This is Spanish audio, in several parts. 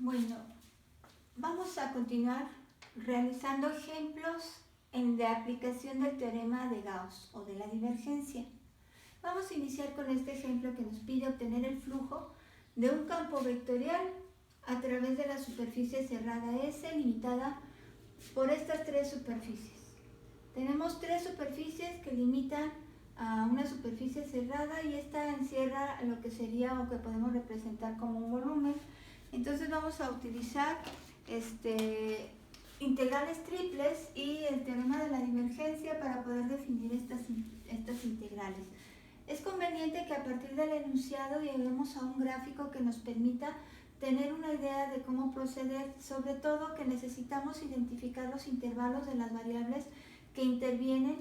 Bueno, vamos a continuar realizando ejemplos de aplicación del teorema de Gauss o de la divergencia. Vamos a iniciar con este ejemplo que nos pide obtener el flujo de un campo vectorial a través de la superficie cerrada S limitada por estas tres superficies. Tenemos tres superficies que limitan a una superficie cerrada y esta encierra lo que sería o que podemos representar como un volumen. Entonces vamos a utilizar integrales triples y el teorema de la divergencia para poder definir estas integrales. Es conveniente que a partir del enunciado lleguemos a un gráfico que nos permita tener una idea de cómo proceder, sobre todo que necesitamos identificar los intervalos de las variables que intervienen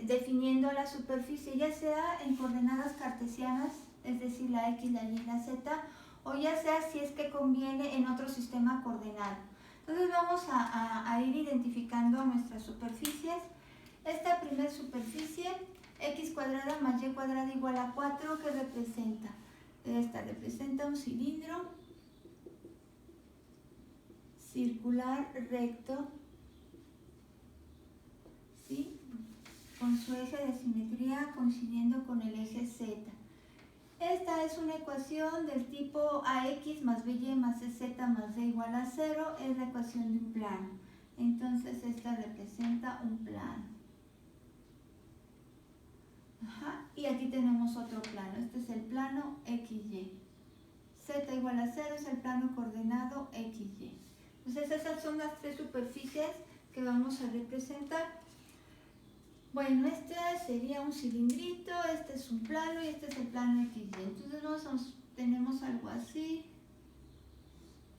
definiendo la superficie, ya sea en coordenadas cartesianas, es decir, la X, la Y, la Z, o ya sea si es que conviene en otro sistema coordenado. Entonces vamos a ir identificando nuestras superficies. Esta primera superficie, x cuadrada más y cuadrada igual a 4, ¿qué representa? Esta representa un cilindro circular recto, ¿sí?, con su eje de simetría coincidiendo con el eje Z. Esta es una ecuación del tipo AX más BY más CZ más D igual a 0, es la ecuación de un plano. Entonces esta representa un plano. Y aquí tenemos otro plano, este es el plano XY. Z igual a 0 es el plano coordenado XY. Entonces esas son las tres superficies que vamos a representar. Bueno, este sería un cilindrito, este es un plano y este es el plano XY. Entonces tenemos algo así,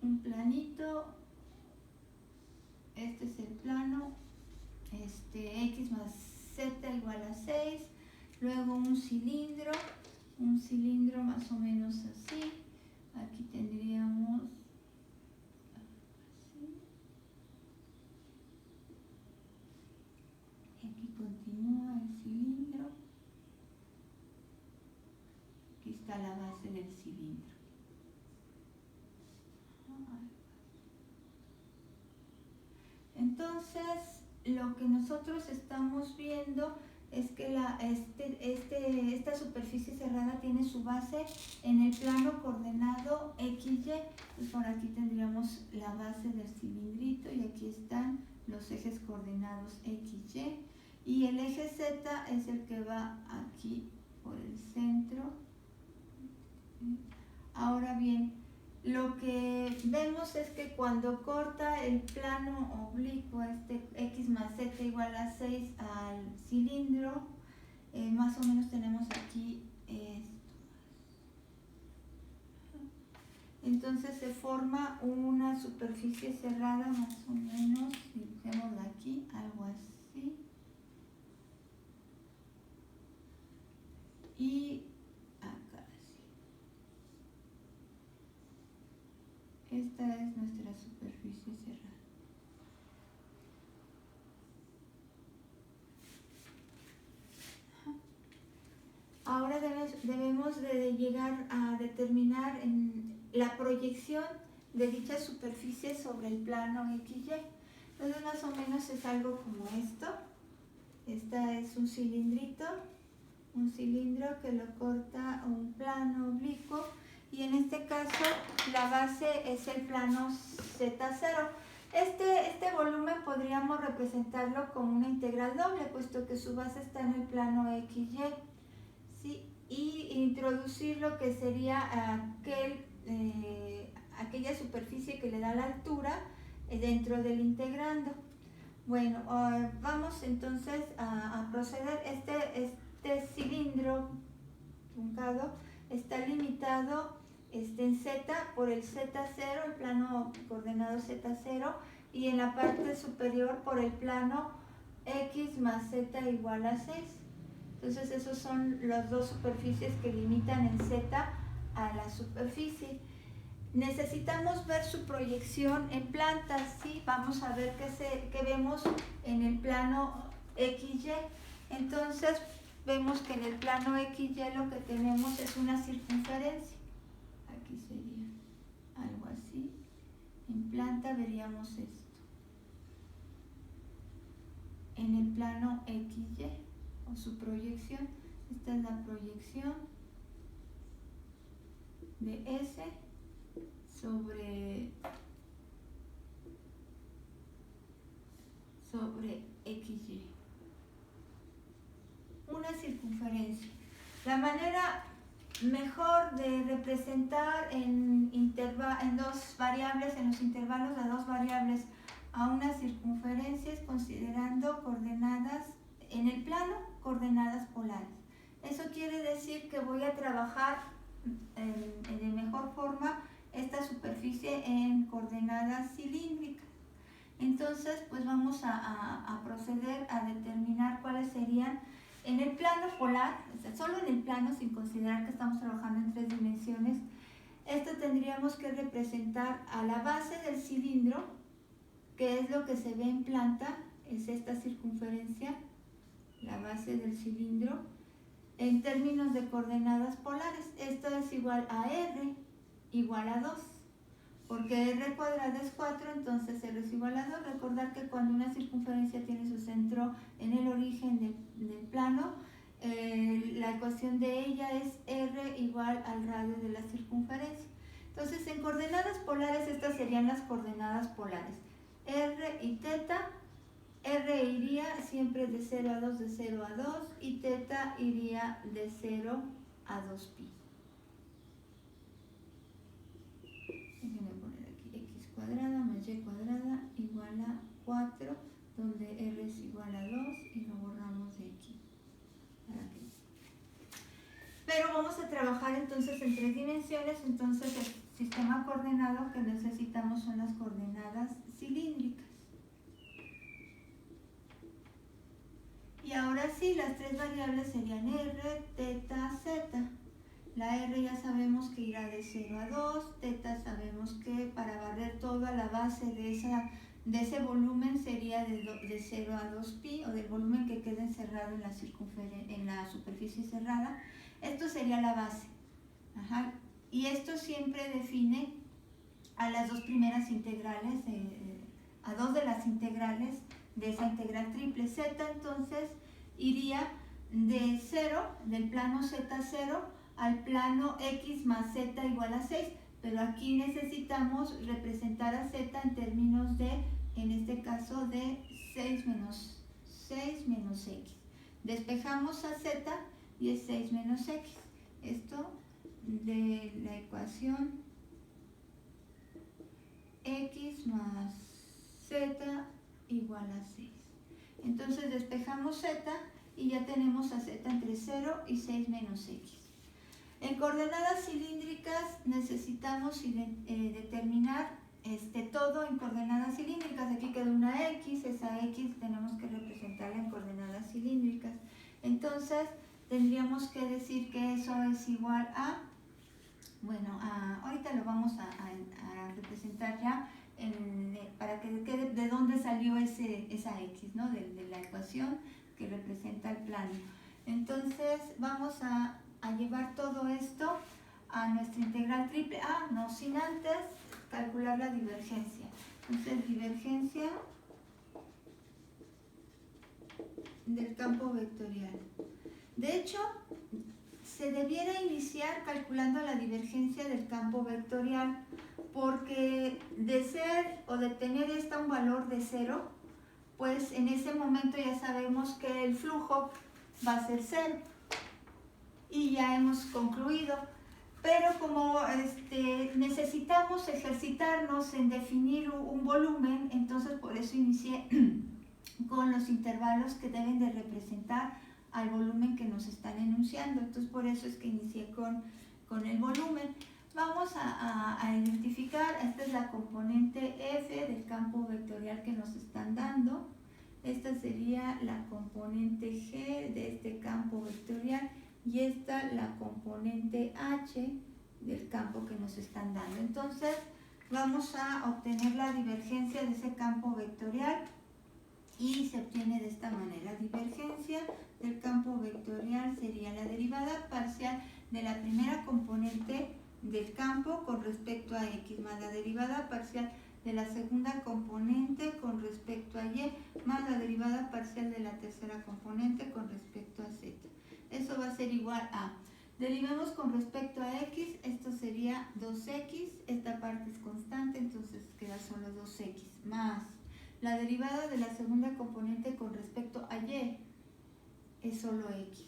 un planito, este es el plano, X más Z igual a 6, luego un cilindro más o menos así, aquí tendríamos así, y aquí continúa el cilindro, aquí está la base del cilindro. Entonces, lo que nosotros estamos viendo es que esta superficie cerrada tiene su base en el plano coordenado XY. Pues por aquí tendríamos la base del cilindrito y aquí están los ejes coordenados XY. Y el eje Z es el que va aquí por el centro. Ahora bien, lo que vemos es que cuando corta el plano oblicuo, X más Z igual a 6 al cilindro, más o menos tenemos aquí esto. Entonces se forma una superficie cerrada más o menos, dibujémosla aquí, algo así. Y acá sí. Esta es nuestra superficie cerrada. Ahora debemos de llegar a determinar la proyección de dicha superficie sobre el plano XY. Entonces más o menos es algo como esto. Esta es un cilindrito, un cilindro que lo corta un plano oblicuo y en este caso la base es el plano Z0. Este volumen podríamos representarlo como una integral doble, puesto que su base está en el plano XY. ¿Sí? Y introducir lo que sería aquella superficie que le da la altura dentro del integrando. Bueno, vamos entonces a proceder. Este cilindro truncado está limitado en Z por el Z0, el plano coordenado Z0, y en la parte superior por el plano X más Z igual a 6. Entonces esos son las dos superficies que limitan en Z a la superficie. Necesitamos ver su proyección en plantas, ¿sí? Vamos a ver qué vemos en el plano XY. Entonces vemos que en el plano XY lo que tenemos es una circunferencia. Aquí sería algo así. En planta veríamos esto. En el plano XY o su proyección, esta es la proyección de S sobre XY. Una circunferencia. La manera mejor de representar en dos variables, en los intervalos de dos variables, a una circunferencia es considerando coordenadas en el plano, coordenadas polares. Eso quiere decir que voy a trabajar de mejor forma esta superficie en coordenadas cilíndricas. Entonces, pues vamos a proceder a determinar cuáles serían en el plano polar, o sea, solo en el plano, sin considerar que estamos trabajando en 3 dimensiones. Esto tendríamos que representar a la base del cilindro, que es lo que se ve en planta, es esta circunferencia, la base del cilindro, en términos de coordenadas polares. Esto es igual a R igual a 2, porque R cuadrado es 4, entonces R es igual a 2. Recordar que cuando una circunferencia tiene su centro en el origen del plano, la ecuación de ella es R igual al radio de la circunferencia. Entonces, en coordenadas polares, estas serían las coordenadas polares. R y teta. R iría siempre de 0 a 2, de 0 a 2, y teta iría de 0 a 2pi. Déjenme poner aquí x cuadrada más y cuadrada igual a 4, donde r es igual a 2 y lo borramos de aquí. Pero vamos a trabajar entonces en 3 dimensiones, entonces el sistema coordenado que necesitamos son las coordenadas cilíndricas. Y ahora sí, las 3 variables serían r, teta, z. La r ya sabemos que irá de 0 a 2, teta sabemos que para barrer toda la base de ese volumen sería de 0 a 2pi, o del volumen que quede encerrado en la superficie cerrada. Esto sería la base. Ajá. Y esto siempre define a las dos primeras integrales, a dos de las integrales de esa integral triple. Z entonces iría de 0, del plano Z0, al plano x más z igual a 6, pero aquí necesitamos representar a z en términos de, en este caso, de 6 menos x. Despejamos a z y es 6 menos x. Esto de la ecuación x más z igual a 6. Entonces despejamos z y ya tenemos a z entre 0 y 6 menos x. En coordenadas cilíndricas necesitamos determinar todo en coordenadas cilíndricas. Aquí queda una x, esa x tenemos que representarla en coordenadas cilíndricas. Entonces tendríamos que decir que eso es igual a, bueno, ahorita lo vamos a representar ya para que quede de dónde salió esa x, ¿no? De la ecuación que representa el plano. Entonces vamos a llevar todo esto a nuestra integral triple. No, sin antes calcular la divergencia. Entonces, divergencia del campo vectorial. De hecho, se debiera iniciar calculando la divergencia del campo vectorial, porque de ser o de tener un valor de 0, pues en ese momento ya sabemos que el flujo va a ser 0. Y ya hemos concluido, pero como necesitamos ejercitarnos en definir un volumen, entonces por eso inicié con los intervalos que deben de representar al volumen que nos están enunciando. Entonces por eso es que inicié con el volumen. Vamos a identificar, esta es la componente F del campo vectorial que nos están dando. Esta sería la componente G de este campo vectorial. Y esta la componente H del campo que nos están dando. Entonces vamos a obtener la divergencia de ese campo vectorial y se obtiene de esta manera. Divergencia del campo vectorial sería la derivada parcial de la primera componente del campo con respecto a x más la derivada parcial de la segunda componente con respecto a y más la derivada parcial de la tercera componente con respecto a z. Eso va a ser igual a, derivemos con respecto a x, esto sería 2x, esta parte es constante, entonces queda solo 2x, más la derivada de la segunda componente con respecto a y, es solo x,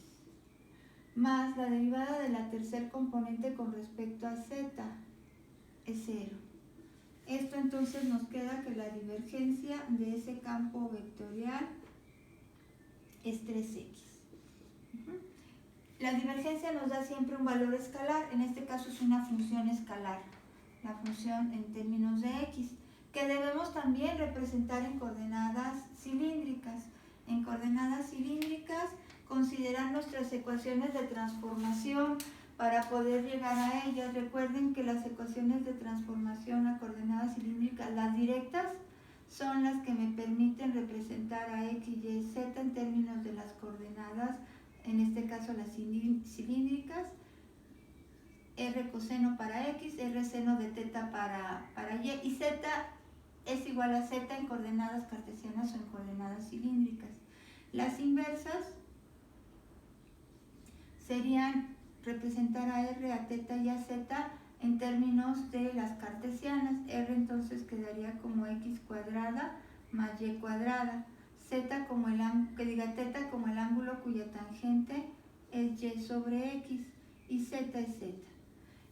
más la derivada de la tercera componente con respecto a z, es 0. Esto entonces nos queda que la divergencia de ese campo vectorial es 3x. La divergencia nos da siempre un valor escalar, en este caso es una función escalar, la función en términos de x, que debemos también representar en coordenadas cilíndricas. En coordenadas cilíndricas, considerar nuestras ecuaciones de transformación para poder llegar a ellas. Recuerden que las ecuaciones de transformación a coordenadas cilíndricas, las directas, son las que me permiten representar a x, y, z en términos de las coordenadas, en este caso las cilíndricas, r coseno para x, r seno de teta para y z es igual a z en coordenadas cartesianas o en coordenadas cilíndricas. Las inversas serían representar a r, a teta y a z en términos de las cartesianas. R entonces quedaría como x cuadrada más y cuadrada. Teta como el ángulo cuya tangente es y sobre x y z es z.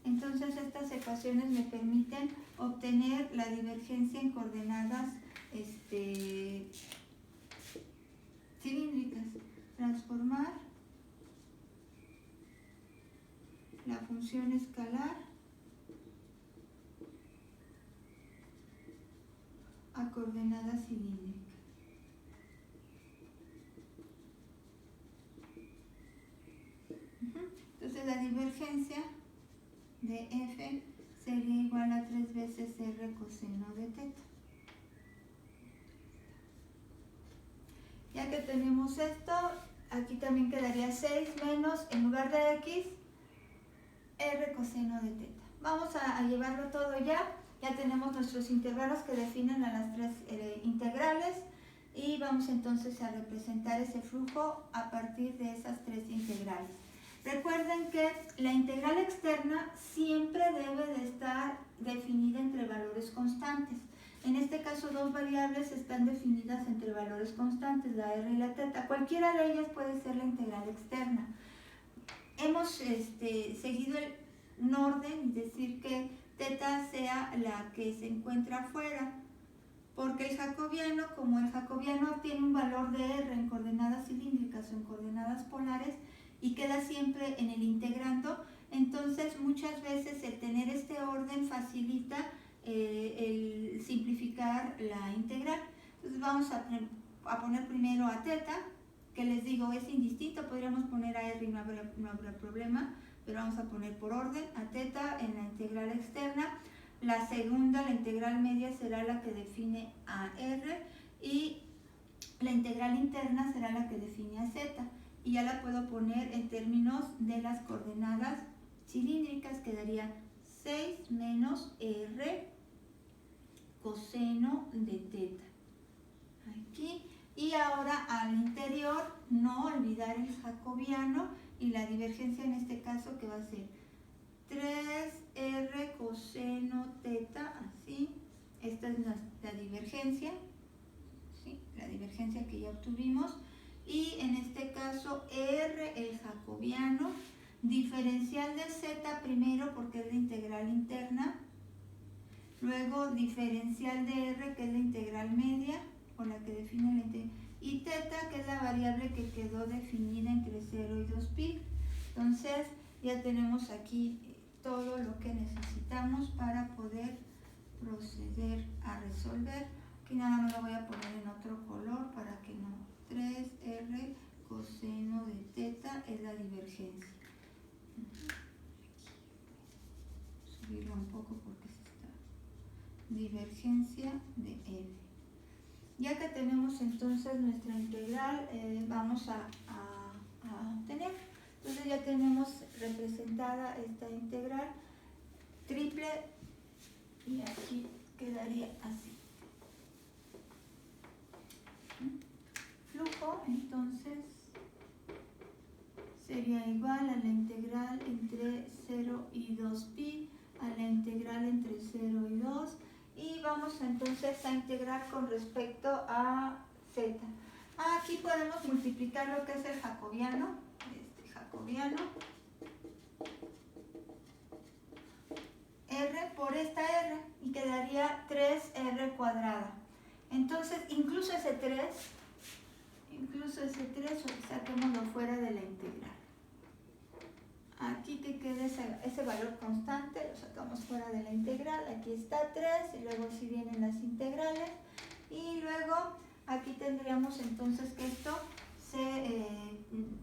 Entonces estas ecuaciones me permiten obtener la divergencia en coordenadas cilíndricas. Transformar la función escalar a coordenadas cilíndricas. Entonces la divergencia de f sería igual a 3 veces r coseno de teta. Ya que tenemos esto, aquí también quedaría 6 menos, en lugar de x, r coseno de teta. Vamos a llevarlo todo ya. Ya tenemos nuestros intervalos que definen a las tres integrales y vamos entonces a representar ese flujo a partir de esas tres integrales. Recuerden que la integral externa siempre debe de estar definida entre valores constantes. En este caso, dos variables están definidas entre valores constantes, la r y la teta. Cualquiera de ellas puede ser la integral externa. Hemos seguido un orden, es decir, que teta sea la que se encuentra afuera, porque el jacobiano, como el jacobiano tiene un valor de r en coordenadas cilíndricas o en coordenadas polares y queda siempre en el integrando, entonces muchas veces el tener este orden facilita el simplificar la integral. Entonces vamos a poner primero a teta, que les digo es indistinto, podríamos poner a r y no habrá problema, pero vamos a poner por orden a teta en la integral externa. La segunda, la integral media, será la que define a r y la integral interna será la que define a z. Y ya la puedo poner en términos de las coordenadas cilíndricas, quedaría 6 menos r coseno de teta. Aquí. Y ahora al interior, no olvidar el jacobiano y la divergencia en este caso que va a ser 3r coseno teta, así. Esta es la divergencia, ¿sí? La divergencia que ya obtuvimos. Y en este caso r, el jacobiano, diferencial de z primero porque es la integral interna, luego diferencial de r que es la integral media, o la que define la integral, y teta que es la variable que quedó definida entre 0 y 2pi. Entonces ya tenemos aquí todo lo que necesitamos para poder proceder a resolver. Aquí nada más lo voy a poner en otro color para que no. 3r coseno de teta es la divergencia. Subirlo un poco porque se está. Divergencia de f. Ya que tenemos entonces nuestra integral, vamos a obtener. Entonces ya tenemos representada esta integral triple y aquí quedaría así. Flujo, entonces, sería igual a la integral entre 0 y 2pi, a la integral entre 0 y 2, y vamos entonces a integrar con respecto a z. Aquí podemos multiplicar lo que es el jacobiano, r por esta r, y quedaría 3r cuadrada. Entonces, incluso ese 3, saquémoslo fuera de la integral. Aquí que quede ese valor constante, lo sacamos fuera de la integral. Aquí está 3, y luego si vienen las integrales. Y luego aquí tendríamos entonces que esto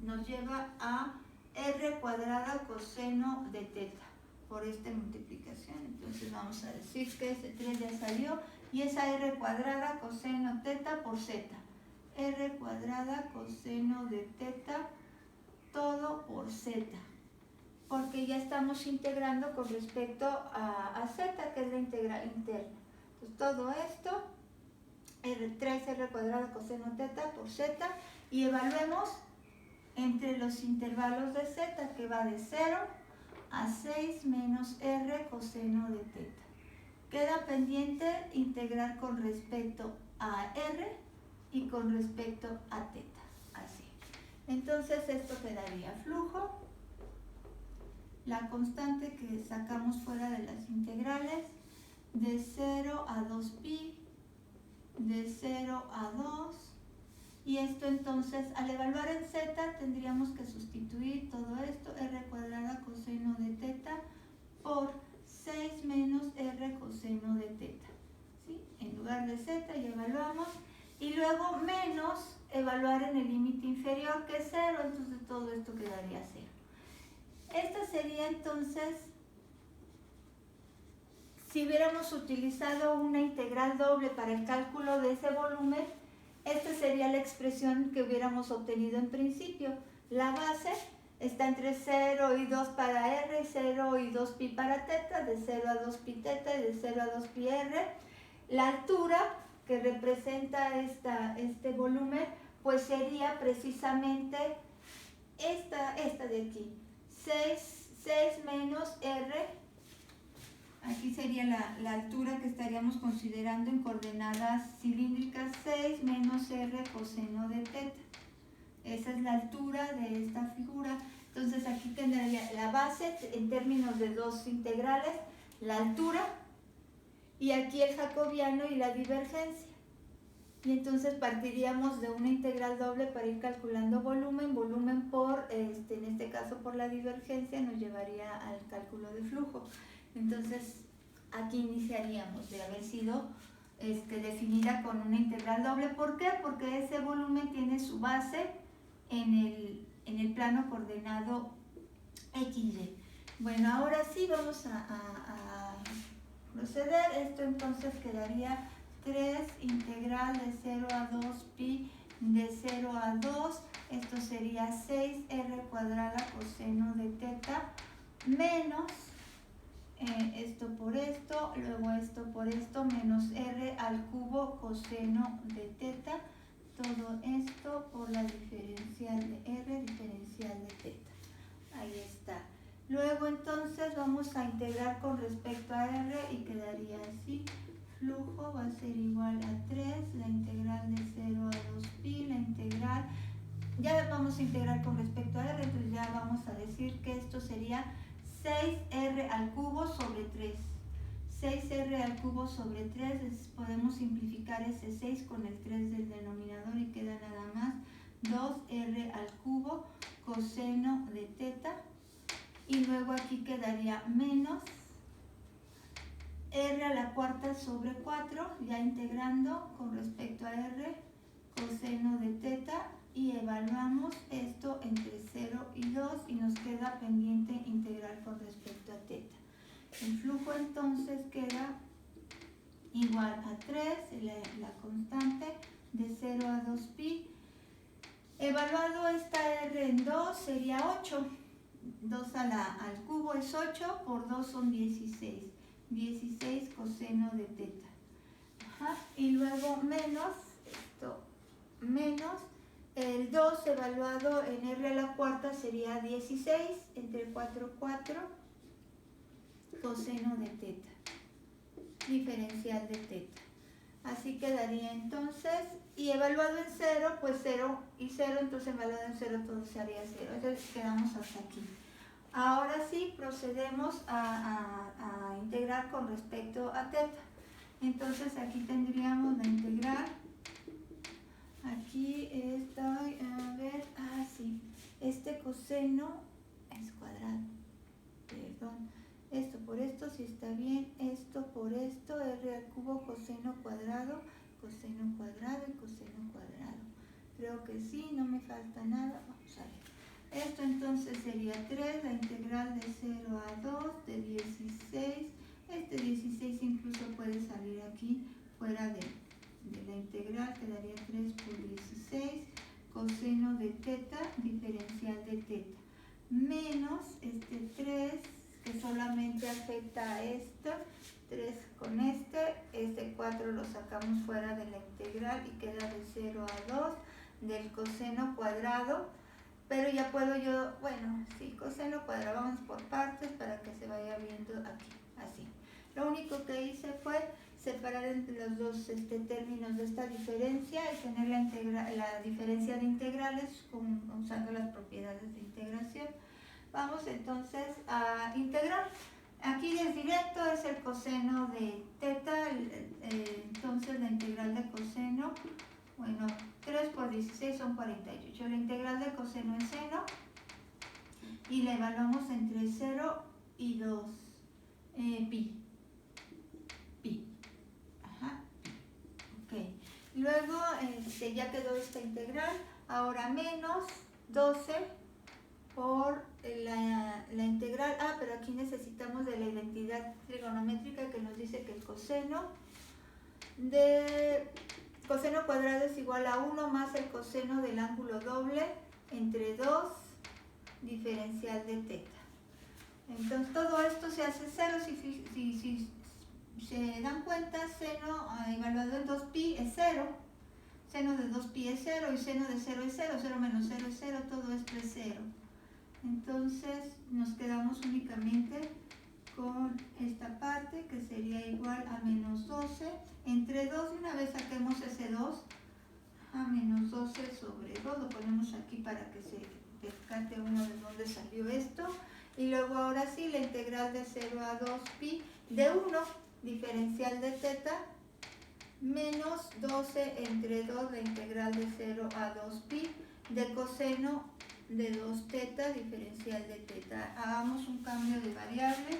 nos lleva a r cuadrada coseno de teta por esta multiplicación. Entonces vamos a decir que ese 3 ya salió, y esa r cuadrada coseno teta por z. R cuadrada coseno de teta todo por z, porque ya estamos integrando con respecto a z, que es la integral interna. Entonces todo esto, 3r cuadrada coseno teta por z, y evaluemos entre los intervalos de z, que va de 0 a 6 menos r coseno de teta. Queda pendiente integrar con respecto a r y con respecto a teta, así. Entonces esto quedaría flujo, la constante que sacamos fuera de las integrales, de 0 a 2pi, de 0 a 2, y esto entonces al evaluar en z tendríamos que sustituir todo esto, r cuadrada coseno de teta por 6 menos r coseno de teta, ¿sí? En lugar de z y evaluamos, y luego menos evaluar en el límite inferior, que es 0, entonces todo esto quedaría 0. Esta sería entonces, si hubiéramos utilizado una integral doble para el cálculo de ese volumen, esta sería la expresión que hubiéramos obtenido en principio. La base está entre 0 y 2 para r, 0 y 2pi para teta, de 0 a 2pi teta y de 0 a 2pi r. La altura que representa este volumen, pues sería precisamente esta de aquí, 6 menos r. Aquí sería la altura que estaríamos considerando en coordenadas cilíndricas, 6 menos r coseno de teta. Esa es la altura de esta figura. Entonces aquí tendría la base en términos de dos integrales, la altura, y aquí el jacobiano y la divergencia. Y entonces partiríamos de una integral doble para ir calculando volumen por, en este caso por la divergencia, nos llevaría al cálculo de flujo. Entonces aquí iniciaríamos de haber sido definida con una integral doble. ¿Por qué? Porque ese volumen tiene su base en el plano coordenado XY. Bueno, ahora sí vamos a proceder. Esto entonces quedaría 3 integral de 0 a 2pi de 0 a 2. Esto sería 6r cuadrada coseno de teta menos esto por esto, luego esto por esto, menos r al cubo coseno de teta. Todo esto por la diferencial de r, diferencial de teta. Ahí está. Luego entonces vamos a integrar con respecto a r y quedaría así. Flujo va a ser igual a 3, la integral de 0 a 2pi, la integral. Ya vamos a integrar con respecto a r, entonces ya vamos a decir que esto sería 6r al cubo sobre 3. 6r al cubo sobre 3, podemos simplificar ese 6 con el 3 del denominador y queda nada más 2r al cubo coseno de teta, y luego aquí quedaría menos r a la cuarta sobre 4, ya integrando con respecto a r coseno de teta, y evaluamos esto entre 0 y 2 y nos queda pendiente integrar con respecto a teta. El flujo entonces queda igual a 3, la constante, de 0 a 2pi. Evaluado esta r en 2 sería 8. 2 al cubo es 8, por 2 son 16. 16 coseno de teta. Ajá. Y luego menos, esto menos, el 2 evaluado en r a la cuarta sería 16 entre 4, 4 coseno de teta, diferencial de teta. Así quedaría entonces, y evaluado en 0, pues 0 y 0, entonces evaluado en 0 todo se haría 0. Entonces quedamos hasta aquí. Ahora sí procedemos a integrar con respecto a teta. Entonces aquí tendríamos la integral. Aquí estoy, a ver, sí, este coseno es cuadrado, perdón, esto por esto sí está bien, esto por esto, r al cubo coseno cuadrado y coseno cuadrado. Creo que sí, no me falta nada, vamos a ver. Esto entonces sería 3, la integral de 0 a 2 de 16, este 16 incluso puede salir aquí fuera de la integral, quedaría 3 por 16 coseno de teta, diferencial de teta, menos este 3 que solamente afecta a esto, 3 con este 4 lo sacamos fuera de la integral y queda de 0 a 2 del coseno cuadrado, pero ya puedo yo, bueno, sí, coseno cuadrado, vamos por partes para que se vaya viendo aquí, así. Lo único que hice fue separar entre los dos términos de esta diferencia y tener la diferencia de integrales usando las propiedades de integración. Vamos entonces a integrar. Aquí es directo, es el coseno de teta, entonces la integral de coseno, bueno, 3 por 16 son 48. La integral de coseno en seno y la evaluamos entre 0 y 2 pi. Luego ya quedó esta integral, ahora menos 12 por la integral, pero aquí necesitamos de la identidad trigonométrica que nos dice que el coseno de coseno cuadrado es igual a 1 más el coseno del ángulo doble entre 2 diferencial de teta. Entonces todo esto se hace 0 si se dan cuenta, seno evaluado en 2pi es 0, seno de 2pi es 0 y seno de 0 es 0, 0 menos 0 es 0, todo esto es 0. Entonces nos quedamos únicamente con esta parte que sería igual a menos 12 entre 2, y una vez saquemos ese 2, a menos 12 sobre 2, lo ponemos aquí para que se descarte uno de dónde salió esto, y luego ahora sí la integral de 0 a 2pi de 1, diferencial de teta, menos 12 entre 2, la integral de 0 a 2pi de coseno de 2 teta, diferencial de teta. Hagamos un cambio de variable,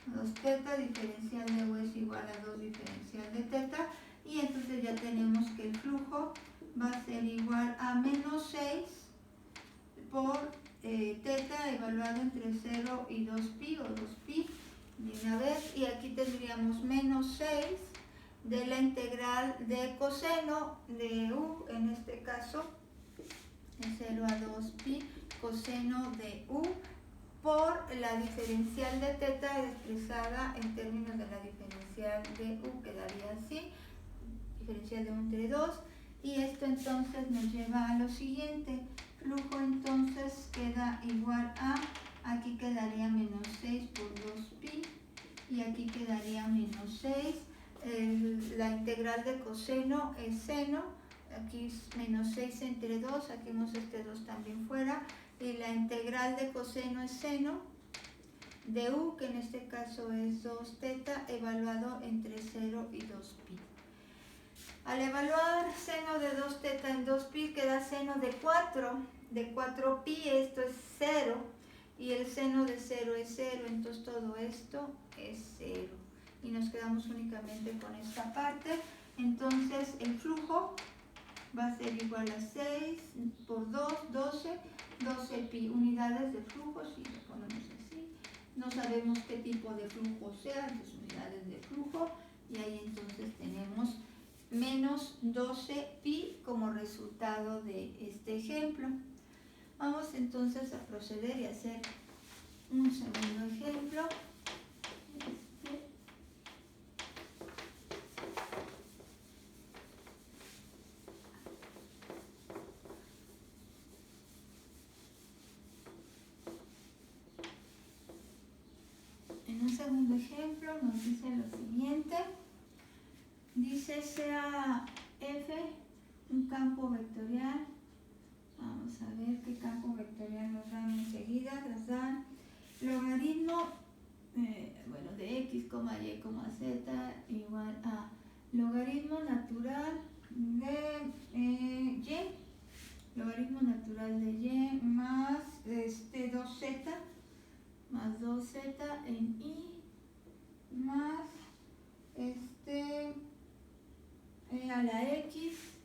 2 teta, diferencial de u es igual a 2 diferencial de teta, y entonces ya tenemos que el flujo va a ser igual a menos 6 por teta evaluado entre 0 y 2pi o 2pi de una vez, y aquí tendríamos menos 6 de la integral de coseno de u, en este caso de 0 a 2pi coseno de u por la diferencial de teta expresada en términos de la diferencial de u, quedaría así, diferencial de 1 entre 2, y esto entonces nos lleva a lo siguiente, flujo entonces queda igual a, aquí quedaría menos 6 por 2pi, y aquí quedaría menos 6, la integral de coseno es seno, aquí es menos 6 entre 2, saquemos este 2 también fuera, y la integral de coseno es seno de u, que en este caso es 2 teta, evaluado entre 0 y 2pi. Al evaluar seno de 2 teta en 2pi queda seno de 4pi, esto es 0, y el seno de 0 es 0, entonces todo esto es 0. Y nos quedamos únicamente con esta parte. Entonces el flujo va a ser igual a 6 por 2, 12, 12pi, unidades de flujo, si lo ponemos así. No sabemos qué tipo de flujo sea, entonces unidades de flujo, y ahí entonces tenemos menos 12pi como resultado de este ejemplo. Vamos entonces a proceder y hacer un segundo ejemplo. segundo ejemplo nos dice lo siguiente. Dice sea F un campo vectorial. Vamos a ver qué campo vectorial nos dan enseguida. Nos dan logaritmo de x, y, z igual a logaritmo natural de y. Logaritmo natural de y más 2z más 2z en y más a la x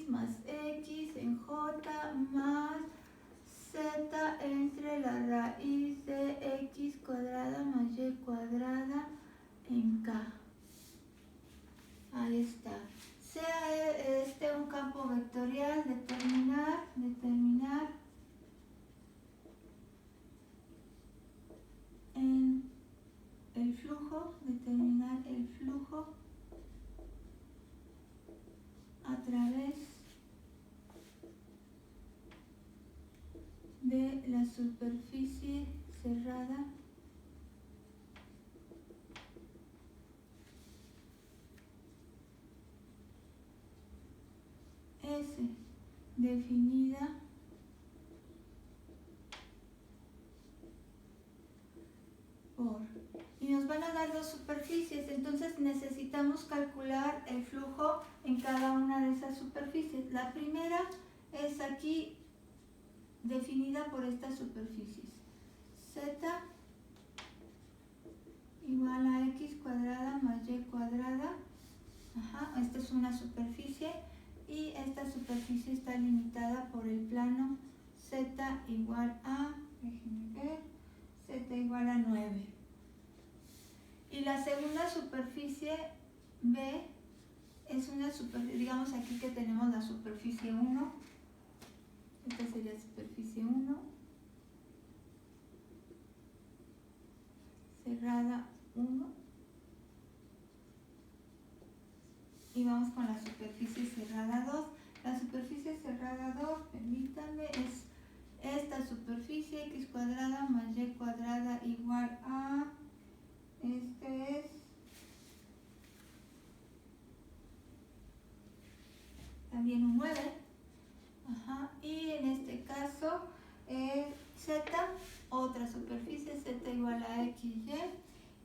más x en j más z entre la raíz de x cuadrada más y cuadrada en k. Ahí está. Sea un campo vectorial, determinar en el flujo, determinar el flujo a través de la superficie cerrada S definida por, y nos van a dar dos superficies, entonces necesitamos calcular el flujo en cada una de esas superficies. La primera es aquí definida por estas superficies, z igual a x cuadrada más y cuadrada. Esta es una superficie y esta superficie está limitada por el plano z igual a, déjenme ver, z igual a 9. Y la segunda superficie B es una superficie, digamos aquí que tenemos la superficie 1, esta sería superficie 1, cerrada 1, y vamos con la superficie cerrada 2. La superficie cerrada 2, permítanme, es esta superficie x cuadrada más y cuadrada igual a, es también un 9, y en este caso z, otra superficie, z igual a xy,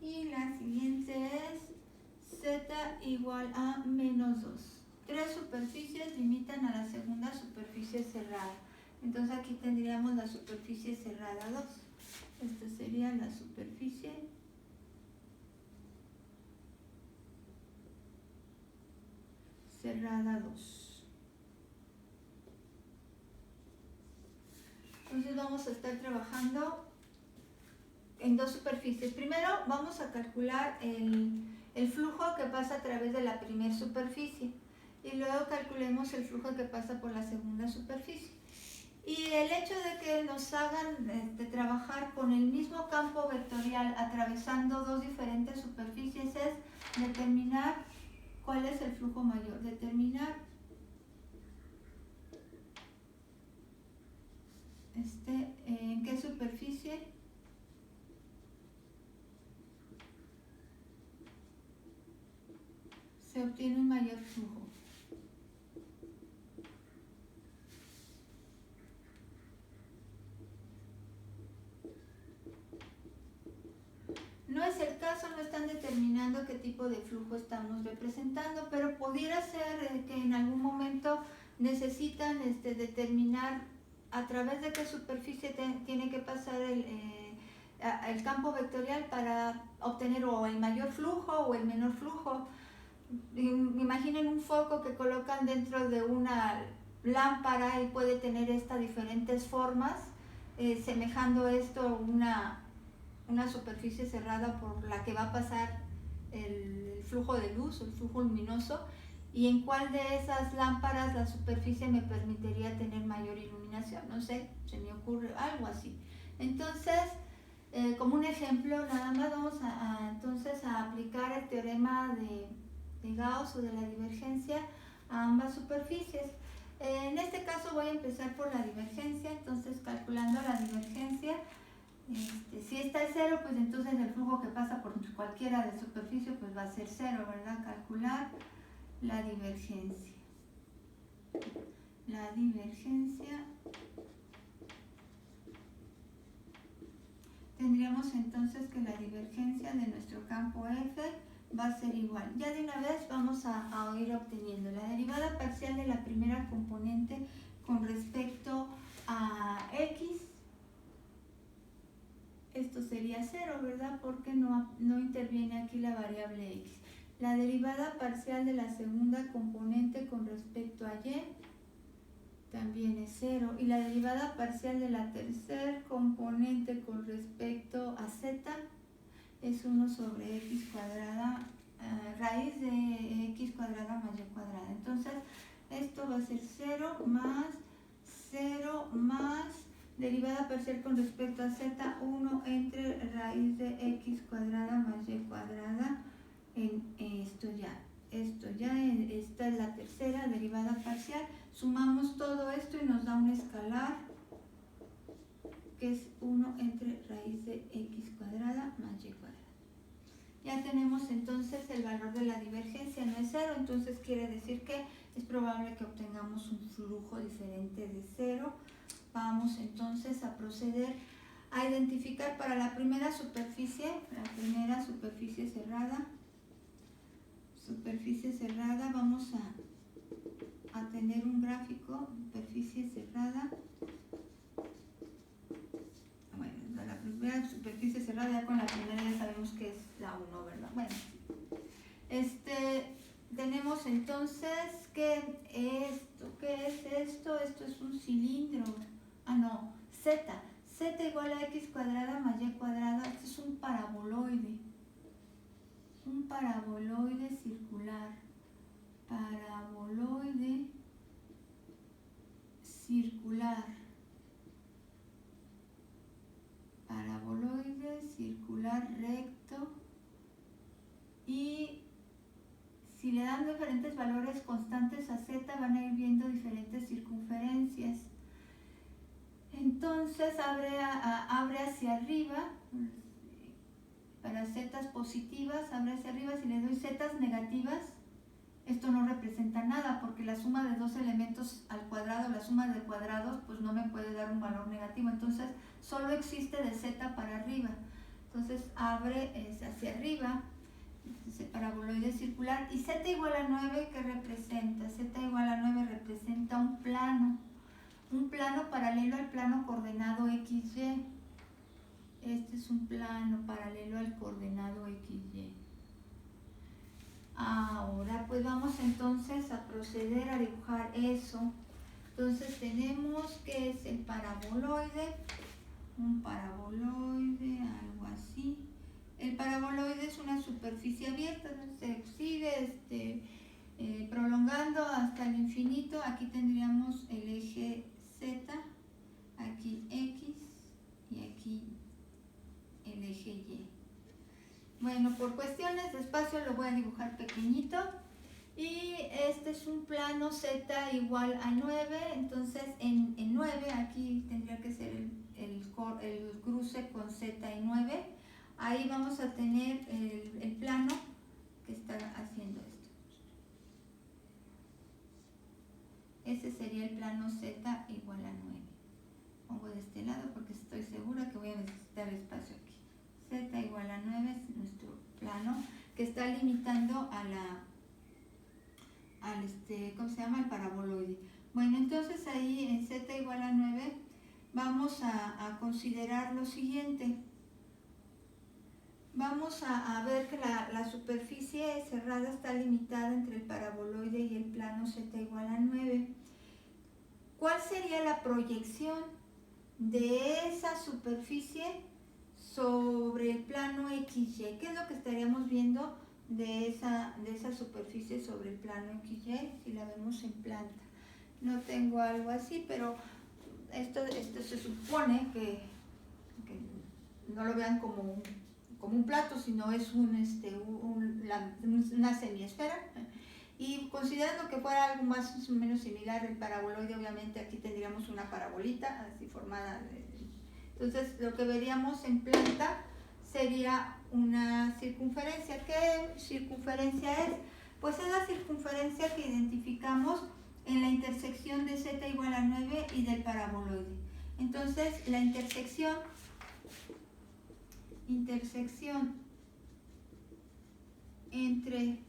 y la siguiente es z igual a menos 2. Tres superficies limitan a la segunda superficie cerrada. Entonces aquí tendríamos la superficie cerrada 2. Esta sería la superficie cerrada 2. Entonces vamos a estar trabajando en dos superficies. Primero vamos a calcular el flujo que pasa a través de la primera superficie y luego calculemos el flujo que pasa por la segunda superficie. Y el hecho de que nos hagan trabajar con el mismo campo vectorial atravesando dos diferentes superficies es determinar cuál es el flujo mayor, determinar en qué superficie se obtiene un mayor flujo. No es el caso, no están determinando qué tipo de flujo estamos representando, pero pudiera ser que en algún momento necesitan determinar a través de qué superficie tiene que pasar el campo vectorial para obtener o el mayor flujo o el menor flujo. Imaginen un foco que colocan dentro de una lámpara y puede tener estas diferentes formas, semejando esto a una superficie cerrada por la que va a pasar el flujo de luz o el flujo luminoso, y en cuál de esas lámparas la superficie me permitiría tener mayor iluminación. No sé, se me ocurre algo así. Entonces, como un ejemplo, nada más vamos entonces a aplicar el teorema de Gauss o de la divergencia a ambas superficies. En este caso voy a empezar por la divergencia, entonces calculando la divergencia, si esta es 0, pues entonces el flujo flujo que pasa por cualquiera de superficie, pues va a ser 0, ¿verdad? Calcular la divergencia. La divergencia, tendríamos entonces que la divergencia de nuestro campo F va a ser igual. Ya de una vez vamos a ir obteniendo la derivada parcial de la primera componente con respecto a X. Esto sería 0, ¿verdad? Porque no interviene aquí la variable X. La derivada parcial de la segunda componente con respecto a Y también es 0. Y la derivada parcial de la tercera componente con respecto a Z es 1 sobre X cuadrada, raíz de X cuadrada más Y cuadrada. Entonces, esto va a ser 0 más derivada parcial con respecto a Z, 1 entre raíz de X cuadrada más Y cuadrada. Esta es la tercera derivada parcial. Sumamos todo esto y nos da un escalar que es 1 entre raíz de X cuadrada más Y cuadrada. Ya tenemos entonces el valor de la divergencia, no es 0, entonces quiere decir que es probable que obtengamos un flujo diferente de 0. Vamos entonces a proceder a identificar para la primera superficie cerrada, vamos a tener un gráfico, superficie cerrada. Bueno, la primera superficie cerrada, ya con la primera ya sabemos que es la 1, ¿verdad? Bueno, tenemos entonces que ¿qué es esto? Esto es un cilindro. Z igual a X cuadrada más Y cuadrada. Este es un paraboloide. Un paraboloide circular. Paraboloide circular. Paraboloide circular recto. Y si le dan diferentes valores constantes a Z, van a ir viendo diferentes circunferencias. Entonces abre hacia arriba, para zetas positivas, abre hacia arriba. Si le doy zetas negativas, esto no representa nada, porque la suma de dos elementos al cuadrado, la suma de cuadrados, pues no me puede dar un valor negativo. Entonces solo existe de Z para arriba. Entonces abre hacia arriba, ese paraboloide circular. Y Z igual a 9, ¿qué representa? Z igual a 9 representa un plano paralelo al plano coordenado XY. Este es un plano paralelo al coordenado XY. Ahora pues vamos entonces a proceder a dibujar eso. Entonces tenemos que es el paraboloide, un paraboloide, algo así. El paraboloide es una superficie abierta, ¿no? Se sigue prolongando hasta el infinito. Aquí tendríamos el eje Z, aquí X y aquí el eje Y. Bueno, por cuestiones de espacio lo voy a dibujar pequeñito. Y este es un plano Z igual a 9, entonces en 9 aquí tendría que ser el cruce con Z y 9. Ahí vamos a tener el plano que está haciendo esto. Ese sería el plano Z igual a 9. Pongo de este lado porque estoy segura que voy a necesitar espacio aquí. Z igual a 9 es nuestro plano que está limitando al al paraboloide. Bueno, entonces ahí en Z igual a 9 vamos a considerar lo siguiente. Vamos a ver que la superficie cerrada está limitada entre el paraboloide y el plano Z igual a 9. ¿Cuál sería la proyección de esa superficie sobre el plano XY? ¿Qué es lo que estaríamos viendo de esa superficie sobre el plano XY si la vemos en planta? No tengo algo así, pero esto se supone que no lo vean como un plato, sino es una semiesfera. Y considerando que fuera algo más o menos similar al paraboloide, obviamente aquí tendríamos una parabolita así formada. Entonces lo que veríamos en planta sería una circunferencia. ¿Qué circunferencia es? Pues es la circunferencia que identificamos en la intersección de z igual a 9 y del paraboloide. Entonces, la intersección entre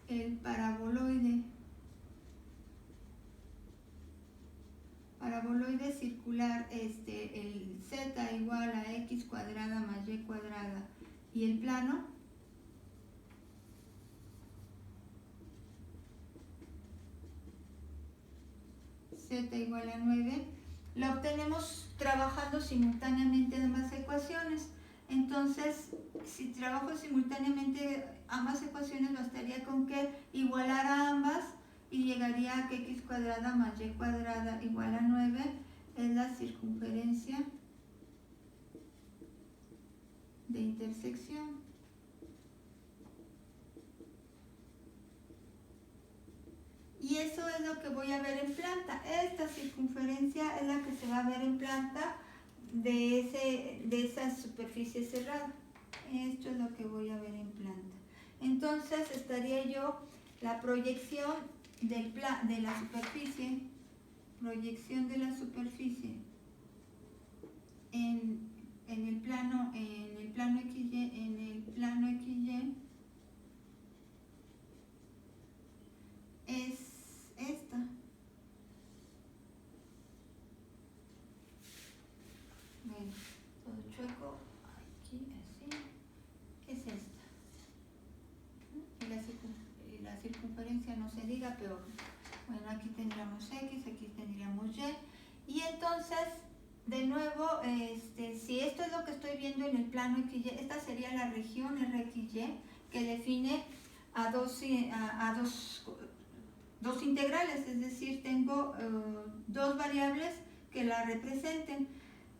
el paraboloide circular, el z igual a x cuadrada más y cuadrada y el plano, z igual a 9, la obtenemos trabajando simultáneamente ambas ecuaciones. Entonces, si trabajo simultáneamente ambas ecuaciones, bastaría con que igualara ambas y llegaría a que x cuadrada más y cuadrada igual a 9 es la circunferencia de intersección. Y eso es lo que voy a ver en planta. Esta circunferencia es la que se va a ver en planta de esa superficie cerrada. Esto es lo que voy a ver en planta. Entonces estaría yo la proyección de la superficie, en el plano XY es esta. Bueno, todo chueco, aquí así, es esta. Y la circunferencia no se diga, pero bueno, aquí tendríamos X, aquí tendríamos Y. Y entonces, de nuevo, si esto es lo que estoy viendo en el plano XY, esta sería la región RXY que define a dos integrales, es decir, tengo dos variables que la representen.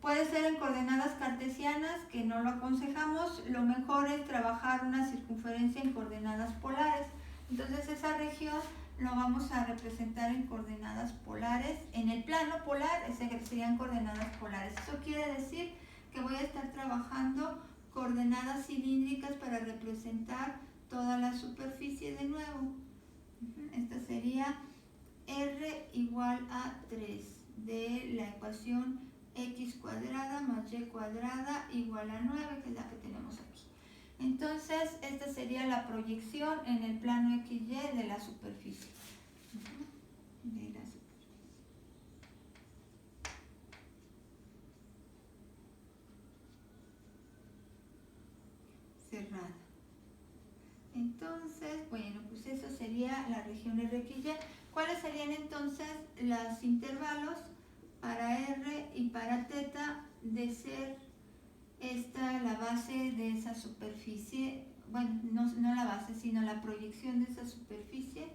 Puede ser en coordenadas cartesianas, que no lo aconsejamos, lo mejor es trabajar una circunferencia en coordenadas polares. Entonces esa región lo vamos a representar en coordenadas polares. En el plano polar serían coordenadas polares. Eso quiere decir que voy a estar trabajando coordenadas cilíndricas para representar toda la superficie de nuevo. Esta sería R igual a 3 de la ecuación x cuadrada más y cuadrada igual a 9, que es la que tenemos aquí. Entonces, esta sería la proyección en el plano XY de la superficie. Cerrada. Entonces, bueno, pues eso sería la región RXY. ¿Cuáles serían entonces los intervalos para R y para θ de ser esta la base de esa superficie? Bueno, no la base, sino la proyección de esa superficie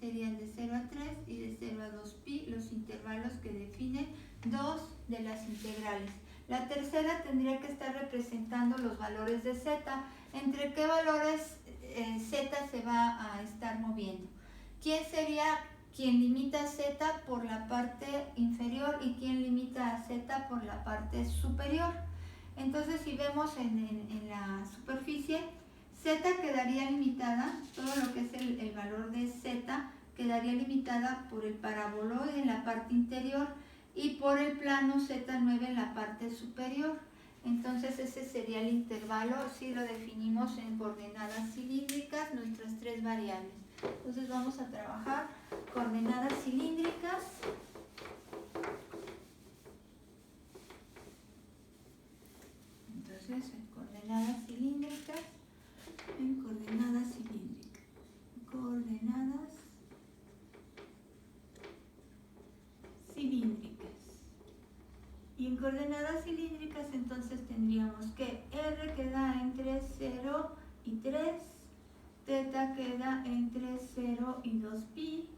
serían de 0 a 3 y de 0 a 2pi, los intervalos que definen dos de las integrales. La tercera tendría que estar representando los valores de z. ¿Entre qué valores z se va a estar moviendo? ¿Quién sería quien limita a z por la parte inferior y quién limita a z por la parte superior? Entonces, si vemos en la superficie, z quedaría limitada, todo lo que es el valor de z quedaría limitada por el paraboloide en la parte interior y por el plano Z9 en la parte superior. Entonces ese sería el intervalo si lo definimos en coordenadas cilíndricas, nuestras tres variables. Entonces vamos a trabajar coordenadas cilíndricas. Entonces en coordenadas cilíndricas, y en coordenadas cilíndricas entonces tendríamos que R queda entre 0 y 3, θ queda entre 0 y 2pi,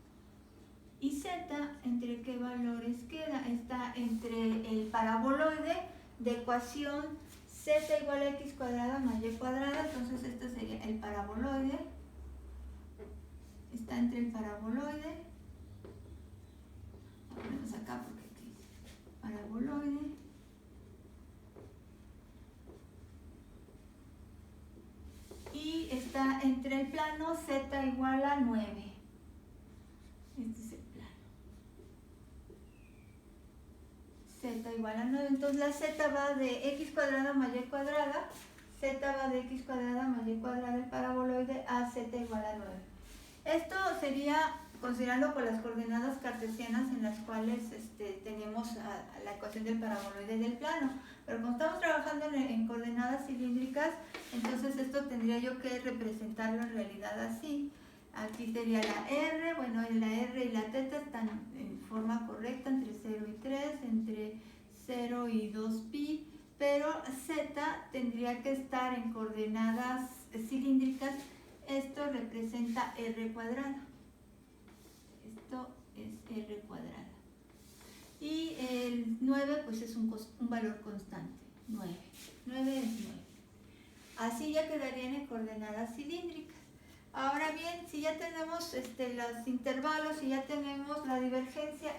y z, ¿entre qué valores queda? Está entre el paraboloide de ecuación z igual a x cuadrada más y cuadrada, entonces este sería el paraboloide, está entre el paraboloide, lo ponemos acá porque aquí es paraboloide, está entre el plano z igual a 9. Este es el plano. Z igual a 9. Entonces la z va de x cuadrada más y cuadrada. Z va de x cuadrada más y cuadrada el paraboloide a z igual a 9. Esto sería considerando por las coordenadas cartesianas en las cuales tenemos la ecuación del paraboloide del plano. Pero como estamos trabajando en coordenadas cilíndricas, entonces esto tendría yo que representarlo en realidad así. Aquí sería la R, bueno, la R y la θ están en forma correcta entre 0 y 3, entre 0 y 2pi, pero Z tendría que estar en coordenadas cilíndricas. Esto representa R cuadrada. Esto es R cuadrada. Y el 9 pues es un valor constante, 9. 9 es 9. Así ya quedarían en coordenadas cilíndricas. Ahora bien, si ya tenemos los intervalos y ya tenemos la divergencia,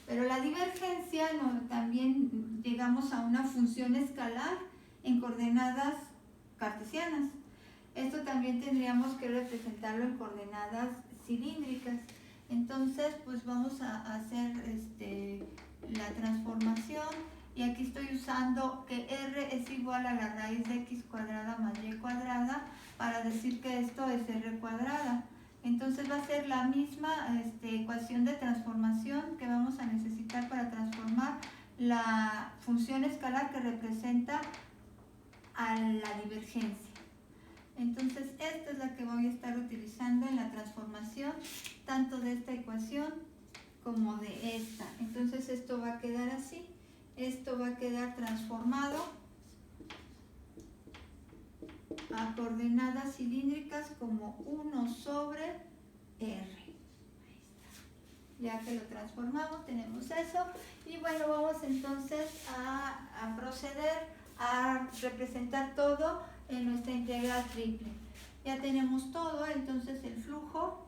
pero la divergencia también llegamos a una función escalar en coordenadas cartesianas. Esto también tendríamos que representarlo en coordenadas cilíndricas. Entonces, pues vamos a hacer la transformación y aquí estoy usando que R es igual a la raíz de x cuadrada más y cuadrada para decir que esto es R cuadrada. Entonces va a ser la misma ecuación de transformación que vamos a necesitar para transformar la función escalar que representa a la divergencia. Entonces esta es la que voy a estar utilizando en la transformación tanto de esta ecuación como de esta. Entonces esto va a quedar así. Esto va a quedar transformado a coordenadas cilíndricas como 1 sobre R. Ahí está. Ya que lo transformamos tenemos eso. Y bueno, vamos entonces a proceder a representar todo en nuestra integral triple. Ya tenemos todo, entonces el flujo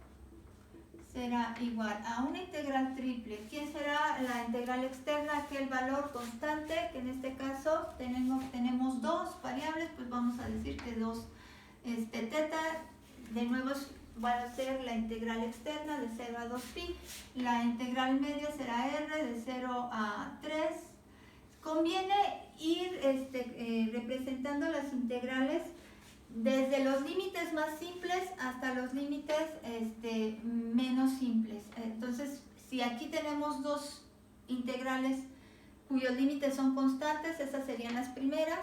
será igual a una integral triple. ¿Quién será la integral externa? Aquel valor constante, que en este caso tenemos dos variables, pues vamos a decir que dos teta, de nuevo va a ser la integral externa de 0 a 2pi. La integral media será r de 0 a 3. Conviene ir representando las integrales desde los límites más simples hasta los límites menos simples. Entonces, si aquí tenemos dos integrales cuyos límites son constantes, esas serían las primeras,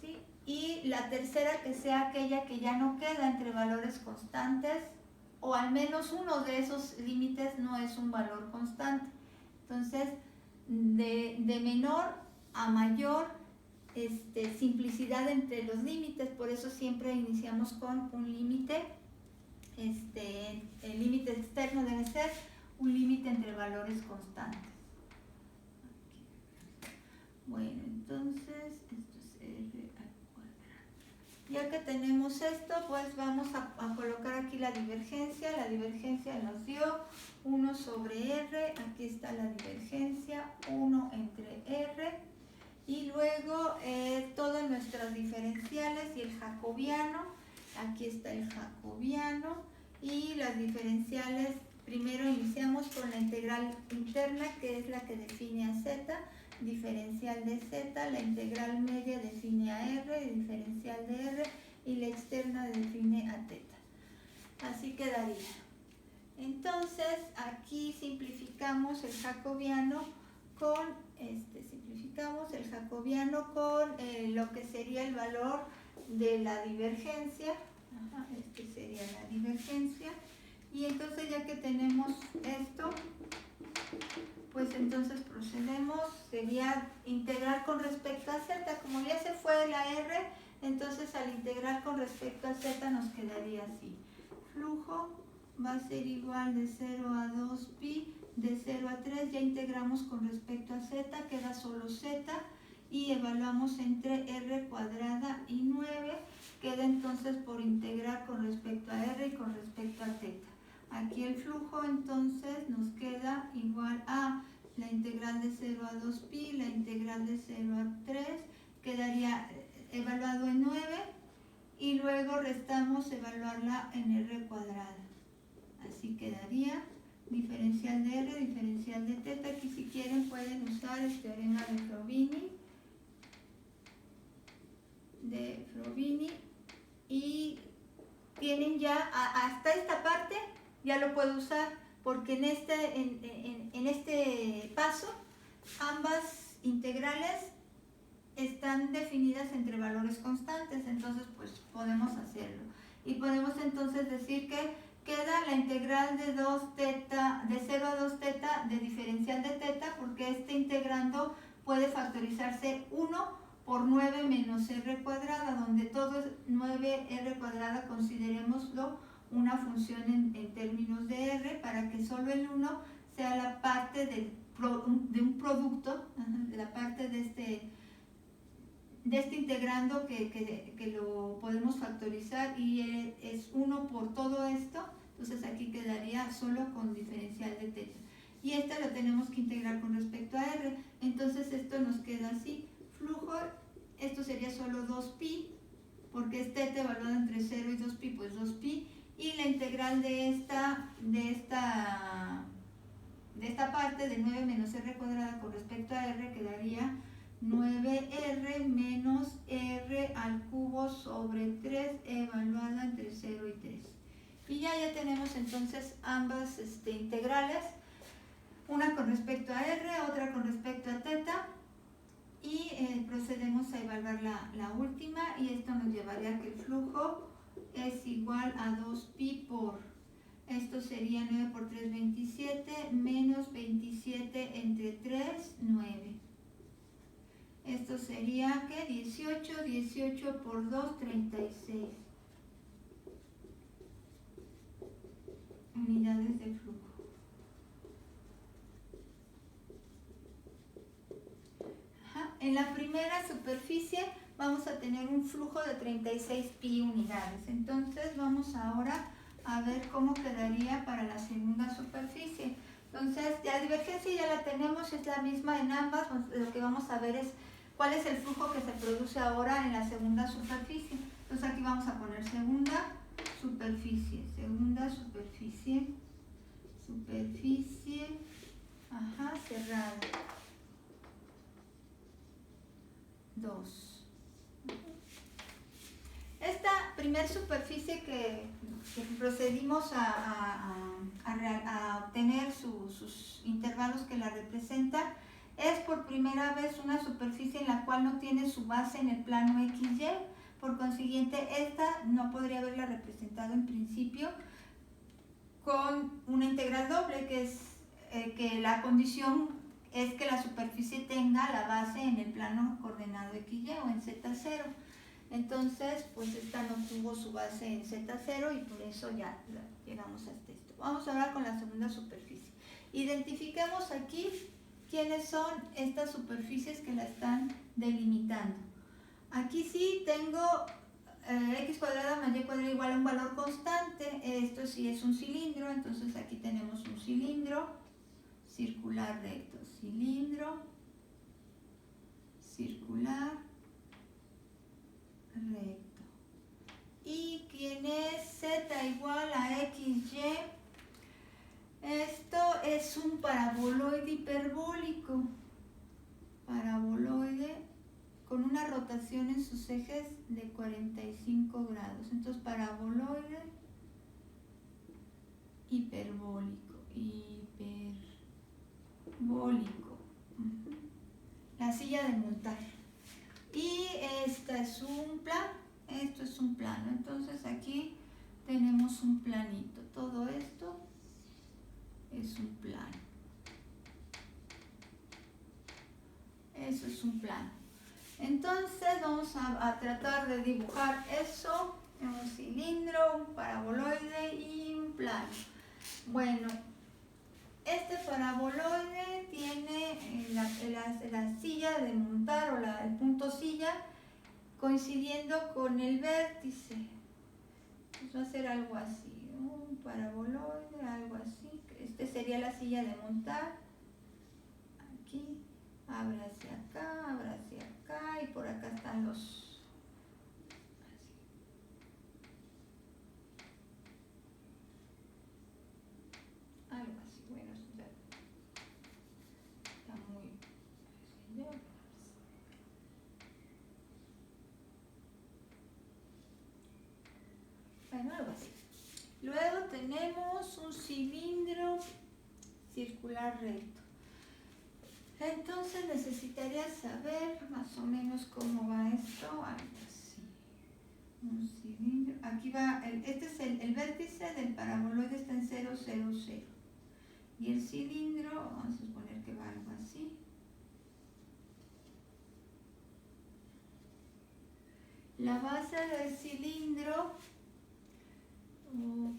¿sí? Y la tercera que sea aquella que ya no queda entre valores constantes, o al menos uno de esos límites no es un valor constante. Entonces, de menor a mayor simplicidad entre los límites, por eso siempre iniciamos con un límite. El límite externo debe ser un límite entre valores constantes. Bueno, entonces esto es R al cuadrado. Ya que tenemos esto, pues vamos a colocar aquí la divergencia. La divergencia nos dio 1 sobre R, aquí está la divergencia, 1 entre R. Y luego todas nuestras diferenciales y el jacobiano, aquí está el jacobiano, y las diferenciales, primero iniciamos con la integral interna, que es la que define a z, diferencial de z, la integral media define a r, diferencial de r, y la externa define a θ. Así quedaría. Entonces, aquí simplificamos el jacobiano con lo que sería el valor de la divergencia. Sería la divergencia. Y entonces ya que tenemos esto, pues entonces procedemos, sería integrar con respecto a z. Como ya se fue la r, entonces al integrar con respecto a z nos quedaría así. Flujo va a ser igual de 0 a 2pi, de 0 a 3, ya integramos con respecto a z, queda solo z, y evaluamos entre r cuadrada y 9, queda entonces por integrar con respecto a r y con respecto a θ. Aquí el flujo entonces nos queda igual a la integral de 0 a 2pi, la integral de 0 a 3, quedaría evaluado en 9, y luego restamos evaluarla en r cuadrada. Así quedaría diferencial de r, diferencial de teta. Aquí si quieren pueden usar el teorema de Frovini y tienen ya hasta esta parte, ya lo puedo usar porque en este paso ambas integrales están definidas entre valores constantes, entonces pues podemos hacerlo. Y podemos entonces decir que queda la integral de 2 teta, de 0 a 2 teta de diferencial de teta, porque este integrando puede factorizarse 1 por 9 menos r cuadrada, donde todo es 9r cuadrada, considerémoslo una función en términos de r, para que solo el 1 sea la parte de un producto, de la parte de este integrando que lo podemos factorizar, y es 1 por todo esto. Entonces aquí quedaría solo con diferencial de teta. Y esta lo tenemos que integrar con respecto a r. Entonces esto nos queda así. Flujo, esto sería solo 2pi, porque es teta evaluada entre 0 y 2pi, pues 2pi. Y la integral de esta parte de 9 menos r cuadrada con respecto a r quedaría 9r menos r al cubo sobre 3 evaluada entre 0 y 3. Y ya tenemos entonces ambas integrales, una con respecto a r, otra con respecto a teta, y procedemos a evaluar la última, y esto nos llevaría a que el flujo es igual a 2pi por, esto sería 9 por 3, 27, menos 27 entre 3, 9. Esto sería, ¿qué? 18, 18 por 2, 36 unidades de flujo. En la primera superficie vamos a tener un flujo de 36 pi unidades. Entonces vamos ahora a ver cómo quedaría para la segunda superficie. Entonces la divergencia ya la tenemos, es la misma en ambas. Lo que vamos a ver es cuál es el flujo que se produce ahora en la segunda superficie. Entonces aquí vamos a poner segunda superficie, cerrada. 2. Esta primer superficie que procedimos a obtener sus intervalos que la representan, es por primera vez una superficie en la cual no tiene su base en el plano XY. Por consiguiente, esta no podría haberla representado en principio con una integral doble, que es que la condición es que la superficie tenga la base en el plano coordenado XY o en Z0. Entonces, pues esta no tuvo su base en Z0 y por eso ya llegamos hasta esto. Vamos ahora con la segunda superficie. Identifiquemos aquí quiénes son estas superficies que la están delimitando. Aquí sí tengo x cuadrada más y cuadrada igual a un valor constante. Esto sí es un cilindro, entonces aquí tenemos un cilindro circular recto. Cilindro circular recto. Y quien es z igual a xy, esto es un paraboloide hiperbólico. Paraboloide con una rotación en sus ejes de 45 grados. Entonces, paraboloide hiperbólico. La silla de montar. Y esta es un plano. Esto es un plano. Entonces, aquí tenemos un planito. Todo esto es un plano. Eso es un plano. Entonces vamos a tratar de dibujar eso, un cilindro, un paraboloide y un plano. Bueno, este paraboloide tiene la silla de montar o el punto silla coincidiendo con el vértice. Pues va a ser algo así, un paraboloide, algo así. Este sería la silla de montar. Aquí. Abre hacia acá y por acá están los... Bueno, algo así. Luego tenemos un cilindro circular recto. Entonces necesitaría saber más o menos cómo va esto. Algo así. Un cilindro. Aquí va, este es el vértice del paraboloide, está en 0, 0, 0. Y el cilindro, vamos a suponer que va algo así. La base del cilindro,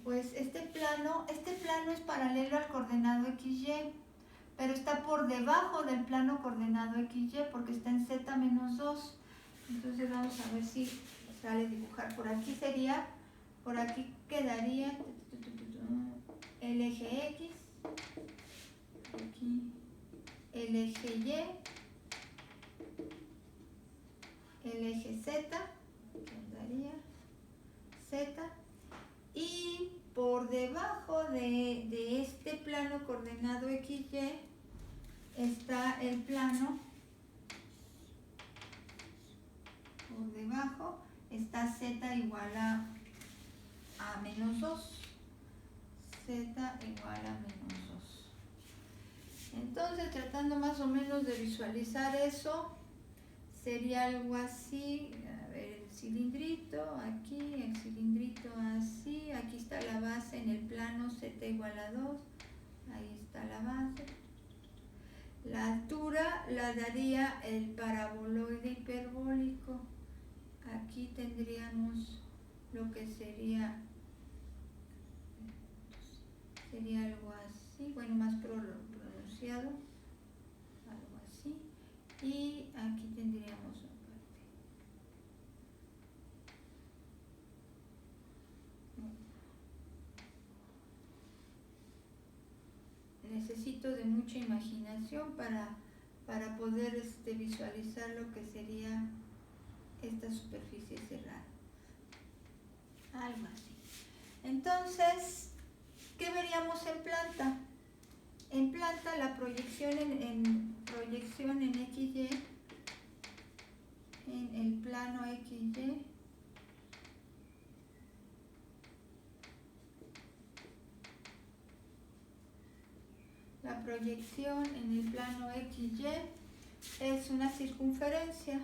pues este plano es paralelo al coordenado XY, pero está por debajo del plano coordenado XY porque está en Z menos 2. Entonces vamos a ver si sale dibujar. Por aquí sería, por aquí quedaría el eje X, aquí el eje Y, el eje Z, quedaría Z, y por debajo de este plano coordenado XY está el plano, por debajo está Z igual a menos 2. Z igual a menos 2. Entonces, tratando más o menos de visualizar eso, sería algo así. A ver, el cilindrito aquí, el cilindrito así. Aquí está la base en el plano Z igual a 2. Ahí está la base. La altura la daría el paraboloide hiperbólico. Aquí tendríamos lo que sería algo así, bueno, más pronunciado, algo así. Y aquí tendríamos una parte. Necesito de mucha imaginación para poder visualizar lo que sería esta superficie cerrada. Algo así. Entonces, ¿qué veríamos en planta? En planta la proyección en XY, en el plano XY, la proyección en el plano XY es una circunferencia.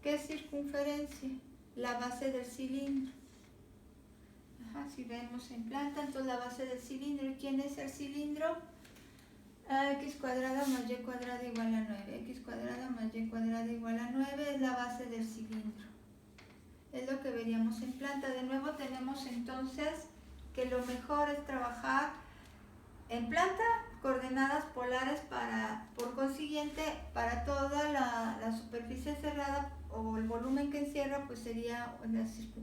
¿Qué es circunferencia? La base del cilindro. Si vemos en planta, entonces la base del cilindro. ¿Y quién es el cilindro? X cuadrada más Y cuadrada igual a 9. X cuadrada más Y cuadrada igual a 9 es la base del cilindro. Es lo que veríamos en planta. De nuevo tenemos entonces que lo mejor es trabajar en planta coordenadas polares por consiguiente, para toda la superficie cerrada o el volumen que encierra, pues sería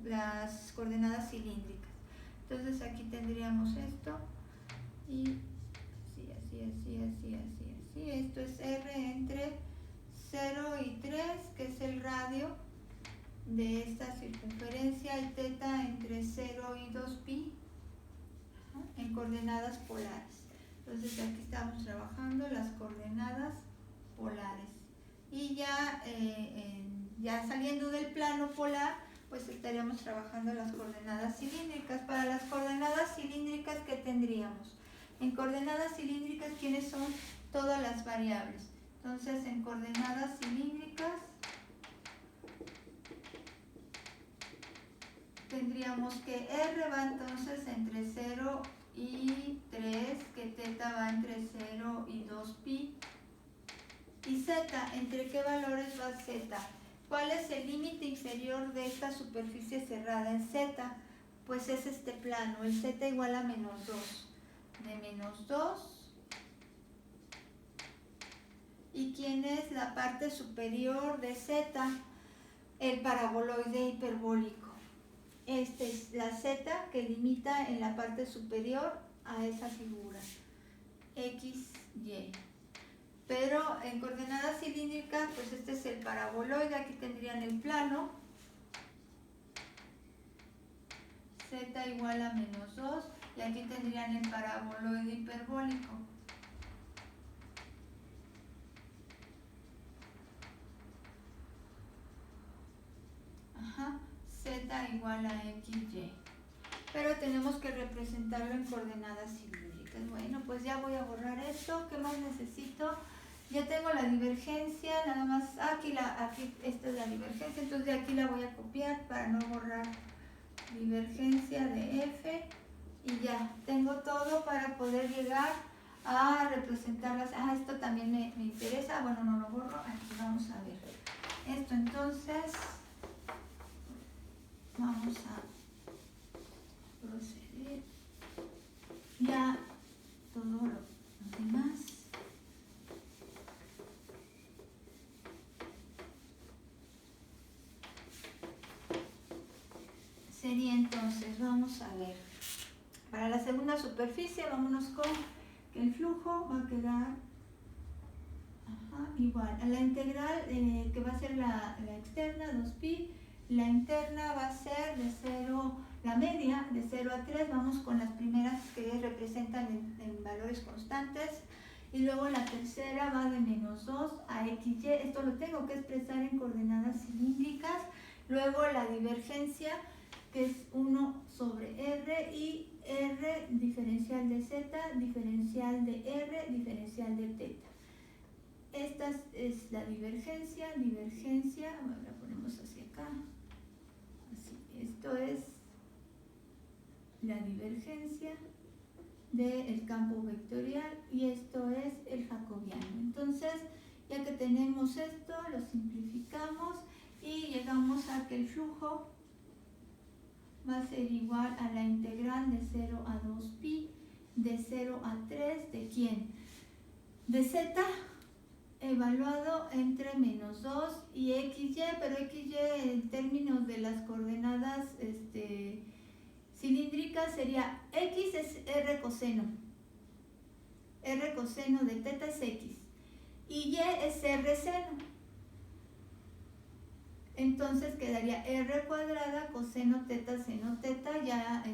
las coordenadas cilíndricas. Entonces aquí tendríamos esto y así. Esto es R entre 0 y 3, que es el radio de esta circunferencia, y teta entre 0 y 2pi en coordenadas polares. Entonces aquí estamos trabajando las coordenadas polares. Y ya saliendo del plano polar, pues estaríamos trabajando las coordenadas cilíndricas. Para las coordenadas cilíndricas, ¿qué tendríamos? En coordenadas cilíndricas, ¿quiénes son? Todas las variables. Entonces, en coordenadas cilíndricas tendríamos que R va entonces entre 0 y 3, que teta va entre 0 y 2pi. Y z, ¿entre qué valores va z? ¿Cuál es el límite inferior de esta superficie cerrada en z? Pues es este plano, el z igual a menos 2. De menos 2. ¿Y quién es la parte superior de z? El paraboloide hiperbólico. Esta es la z que limita en la parte superior a esa figura, x, y. Pero en coordenadas cilíndricas, pues este es el paraboloide. Aquí tendrían el plano, z igual a menos 2, y aquí tendrían el paraboloide hiperbólico. Z igual a XY. pero tenemos que representarlo en coordenadas cilíndricas. Bueno, pues ya voy a borrar esto. ¿Qué más necesito? Ya tengo la divergencia, nada más, aquí esta es la divergencia, entonces de aquí la voy a copiar para no borrar divergencia de F, y ya, tengo todo para poder llegar a representarlas. Esto también me interesa, bueno, no lo borro, aquí vamos a ver. Esto entonces, vamos a proceder ya todo lo demás. Sería entonces, vamos a ver, para la segunda superficie, vámonos con que el flujo va a quedar igual a la integral que va a ser la externa, 2pi, la interna va a ser de 0, la media de 0 a 3, vamos con las primeras que representan en valores constantes, y luego la tercera va de menos 2 a xy, esto lo tengo que expresar en coordenadas cilíndricas, luego la divergencia, que es 1 sobre r, y r diferencial de z, diferencial de r, diferencial de teta. Esta es la divergencia, bueno, la ponemos hacia acá, así, esto es la divergencia del campo vectorial y esto es el jacobiano. Entonces, ya que tenemos esto, lo simplificamos y llegamos a que el flujo va a ser igual a la integral de 0 a 2pi, de 0 a 3, ¿de quién? De z evaluado entre menos 2 y xy, pero xy en términos de las coordenadas cilíndricas sería x es r coseno de teta es x, y y es r seno. Entonces quedaría r cuadrada coseno teta seno teta, ya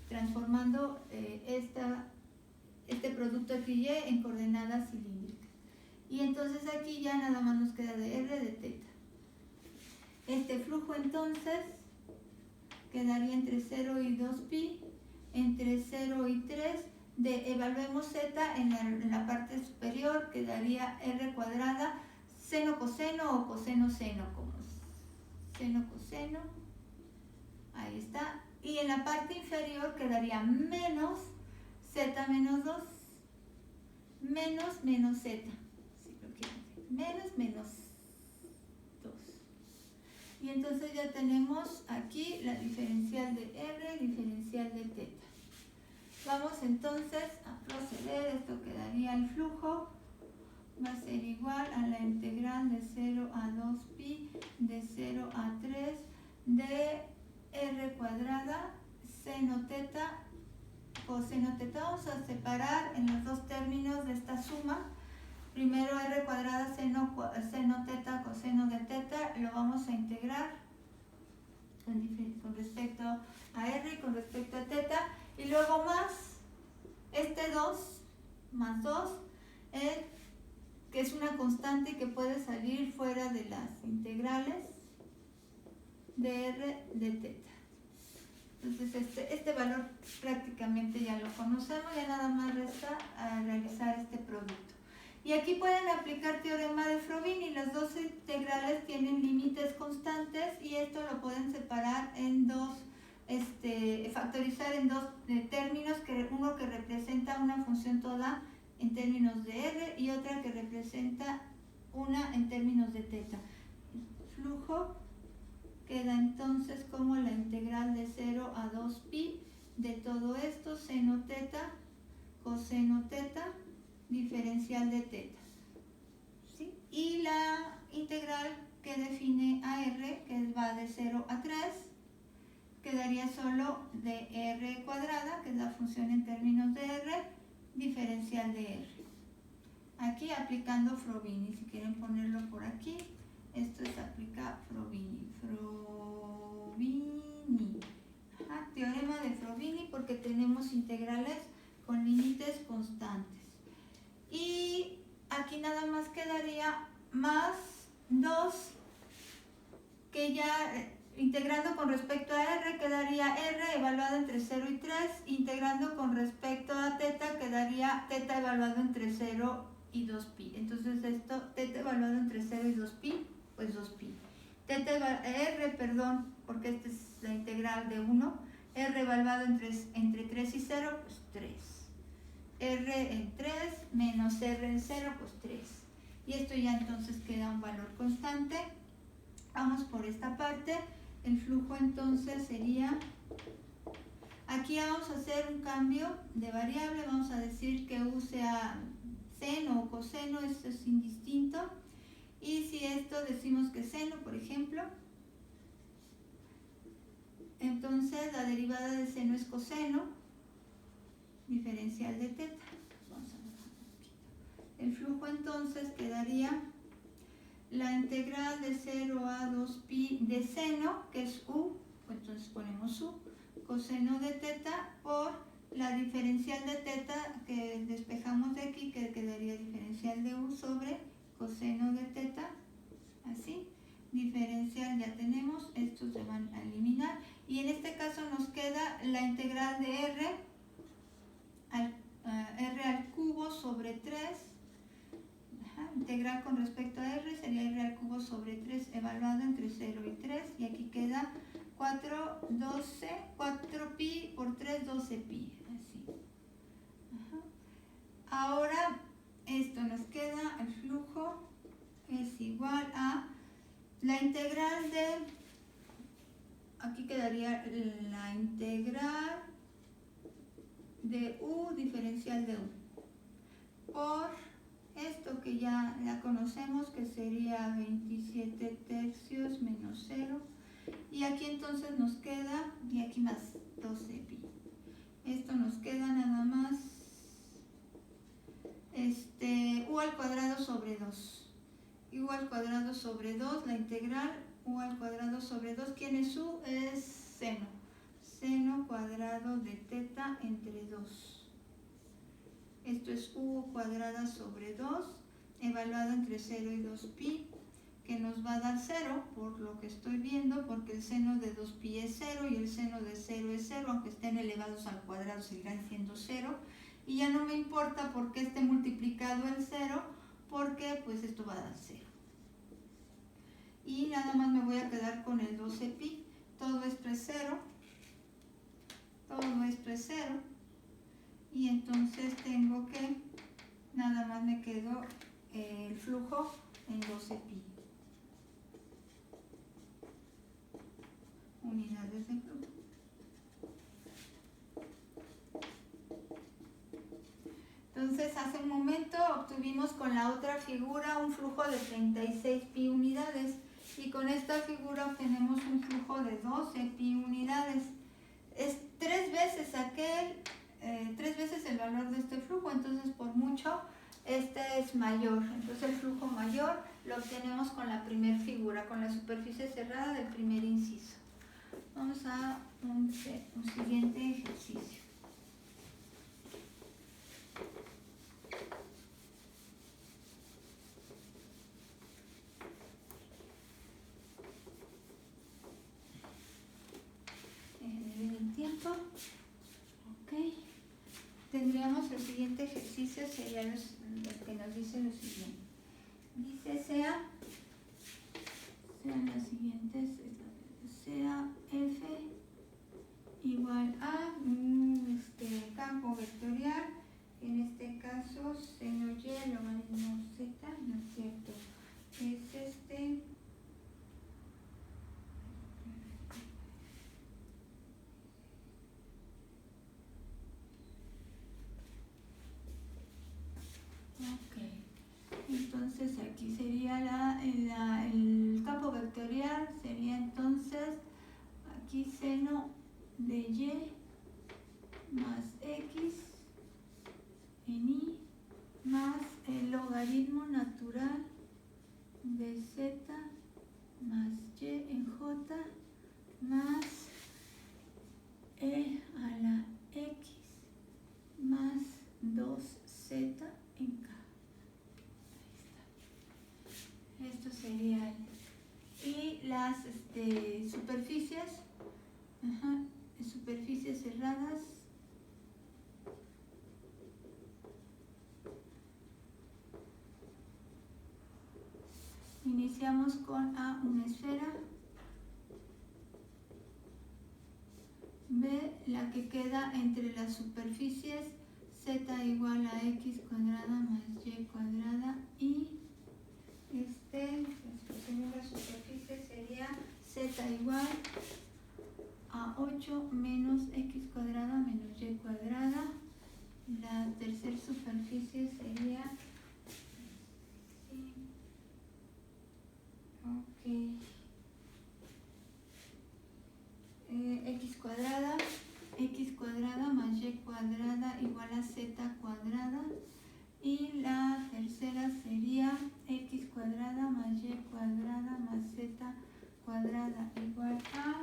transformando este producto XY en coordenadas cilíndricas. Y entonces aquí ya nada más nos queda de r de teta. Este flujo entonces quedaría entre 0 y 2pi, entre 0 y 3, evaluemos z en la parte superior, quedaría r cuadrada, seno coseno o coseno seno, como seno coseno, ahí está, y en la parte inferior quedaría menos z menos 2, menos z, si lo quieren decir, menos 2. Y entonces ya tenemos aquí la diferencial de r, diferencial de teta. Vamos entonces a proceder, esto quedaría el flujo, va a ser igual a la integral de 0 a 2pi, de 0 a 3, de r cuadrada, seno teta, coseno teta. Vamos a separar en los dos términos de esta suma. Primero r cuadrada seno teta, coseno de teta, lo vamos a integrar con respecto a r y con respecto a teta, y luego más este 2 más 2, que es una constante que puede salir fuera de las integrales de r de teta. Entonces este valor prácticamente ya lo conocemos, ya nada más resta a realizar este producto. Y aquí pueden aplicar teorema de Frovini, las dos integrales tienen límites constantes y esto lo pueden separar en dos, factorizar en dos términos, uno que representa una función toda en términos de r y otra que representa una en términos de teta. Flujo queda entonces como la integral de 0 a 2pi de todo esto, seno teta, coseno teta, diferencial de teta. ¿Sí? Y la integral que define a r, que va de 0 a 3, quedaría solo de r cuadrada, que es la función en términos de r, diferencial de r. Aquí aplicando Frovini, si quieren ponerlo por aquí, esto es aplicar Frovini. Teorema de Frovini, porque tenemos integrales con límites constantes. Y aquí nada más quedaría más 2, que ya Integrando con respecto a R quedaría R evaluado entre 0 y 3. Integrando con respecto a teta quedaría teta evaluado entre 0 y 2pi. Entonces esto, teta evaluado entre 0 y 2pi, pues 2pi. R, perdón, porque esta es la integral de 1. R evaluado entre 3 y 0, pues 3. R en 3 menos R en 0, pues 3. Y esto ya entonces queda un valor constante. Vamos por esta parte. El flujo entonces sería, aquí vamos a hacer un cambio de variable, vamos a decir que U sea seno o coseno, esto es indistinto. Y si esto decimos que es seno, por ejemplo, entonces la derivada de seno es coseno diferencial de teta. Vamos a bajar un poquito. El flujo entonces quedaría la integral de 0 a 2pi de seno, que es U, entonces ponemos U, coseno de teta por la diferencial de teta que despejamos de aquí, que quedaría diferencial de U sobre coseno de teta, así, diferencial ya tenemos, estos se van a eliminar, y en este caso nos queda la integral de R al cubo sobre 3. Integral con respecto a R sería R al cubo sobre 3 evaluado entre 0 y 3, y aquí queda 4pi por 3, 12pi, así. Ahora esto nos queda, el flujo es igual a la integral de, aquí quedaría la integral de U diferencial de U por esto que ya la conocemos, que sería 27 tercios menos 0, y aquí entonces nos queda, y aquí más 12pi. Esto nos queda nada más U al cuadrado sobre 2. U al cuadrado sobre 2, la integral U al cuadrado sobre 2. ¿Quién es U? Es seno. Seno cuadrado de teta entre 2. Esto es U cuadrada sobre 2, evaluado entre 0 y 2pi, que nos va a dar 0, por lo que estoy viendo, porque el seno de 2pi es 0 y el seno de 0 es 0, aunque estén elevados al cuadrado seguirán siendo 0. Y ya no me importa por qué esté multiplicado el 0, porque pues esto va a dar 0. Y nada más me voy a quedar con el 12pi, todo esto es 0, todo esto es 0. Y entonces tengo que, nada más me quedo el flujo en 12pi. Unidades de flujo. Entonces hace un momento obtuvimos con la otra figura un flujo de 36pi unidades, y con esta figura obtenemos un flujo de 12pi unidades. Es 3 veces aquel, 3 veces el valor de este flujo, entonces por mucho este es mayor. Entonces el flujo mayor lo obtenemos con la primera figura, con la superficie cerrada del primer inciso. Vamos a un siguiente ejercicio. El tiempo. Ok. Tendríamos el siguiente ejercicio, sería el que nos dice lo siguiente. Dice sean las siguientes, sea F igual a campo vectorial, en este caso seno Y, logaritmo Z, ¿no es cierto? Es entonces aquí sería el campo vectorial, sería entonces aquí seno de Y más X en Y más el logaritmo natural de Z más Y en J más E a la X más 2Z en K. Esto sería y las superficies, superficies cerradas. Iniciamos con A, una esfera. B, la que queda entre las superficies z igual a x cuadrada más y cuadrada y la segunda superficie sería z igual a 8 menos x cuadrada menos y cuadrada. La tercera superficie sería x cuadrada más y cuadrada igual a z cuadrada y la tercera sería x cuadrada más y cuadrada más z cuadrada igual a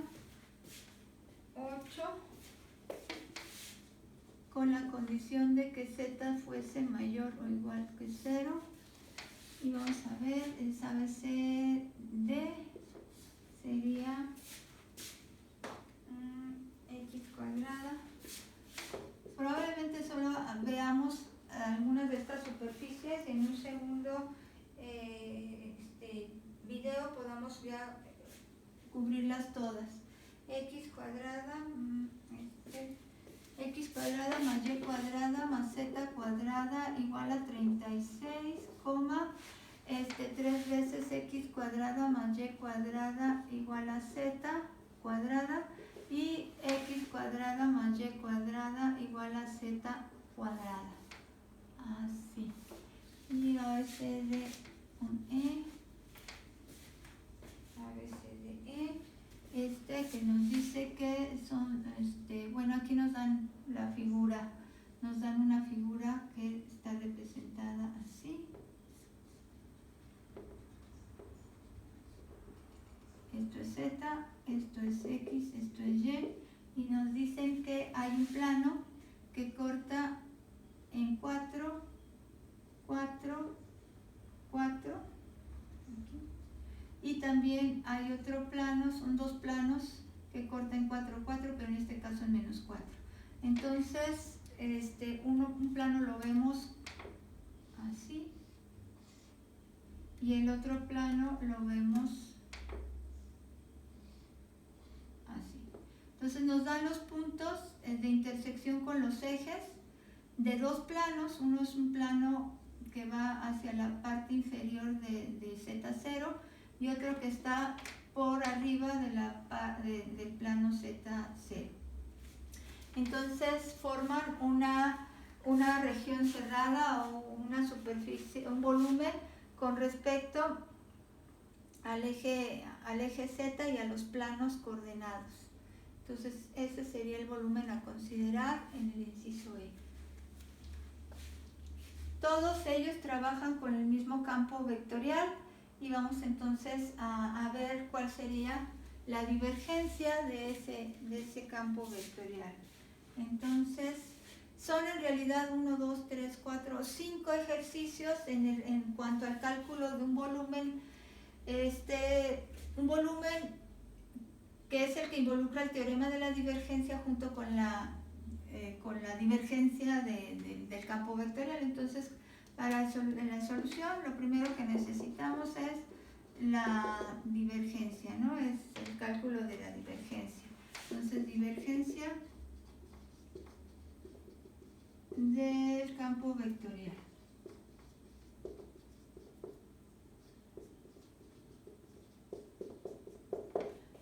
8 con la condición de que z fuese mayor o igual que 0 y vamos a ver, el ABCD sería x cuadrada. Probablemente solo veamos algunas de estas superficies y en un segundo video podamos ya cubrirlas todas. X cuadrada más y cuadrada más z cuadrada igual a 36, 3 veces x cuadrada más y cuadrada igual a z cuadrada y x cuadrada más y cuadrada igual a z cuadrada. Así. Y ABCD con E. Que nos dice que son, bueno, aquí nos dan la figura, nos dan una figura que está representada así. Esto es Z, esto es X, esto es Y, y nos dicen que hay un plano que corta en 4, 4, 4, aquí. Y también hay otro plano, son dos planos que cortan 4, 4, pero en este caso en menos 4. Entonces, un plano lo vemos así y el otro plano lo vemos así. Entonces nos dan los puntos de intersección con los ejes de dos planos. Uno es un plano que va hacia la parte inferior de Z0 y otro que está por arriba del plano Z0. Entonces forman una región cerrada o una superficie, un volumen con respecto al eje Z y a los planos coordenados. Entonces ese sería el volumen a considerar en el inciso E. Todos ellos trabajan con el mismo campo vectorial y vamos entonces a ver cuál sería la divergencia de ese campo vectorial. Entonces, son en realidad 1, 2, 3, 4, 5 ejercicios en cuanto al cálculo de un volumen. Un volumen que es el que involucra el teorema de la divergencia junto con la divergencia del campo vectorial. Entonces, para la solución, lo primero que necesitamos es la divergencia, ¿no? Es el cálculo de la divergencia. Entonces, divergencia del campo vectorial.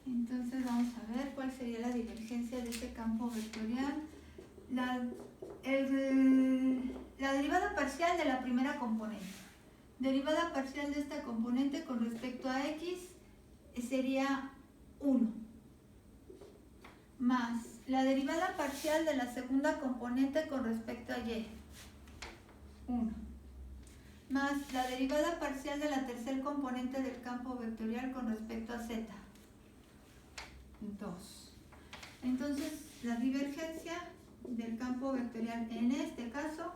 Entonces vamos a ver cuál sería la divergencia de ese campo vectorial. La derivada parcial de la primera componente. Derivada parcial de esta componente con respecto a x sería 1. Más la derivada parcial de la segunda componente con respecto a y. 1. Más la derivada parcial de la tercera componente del campo vectorial con respecto a z. 2. Entonces, la divergencia del campo vectorial en este caso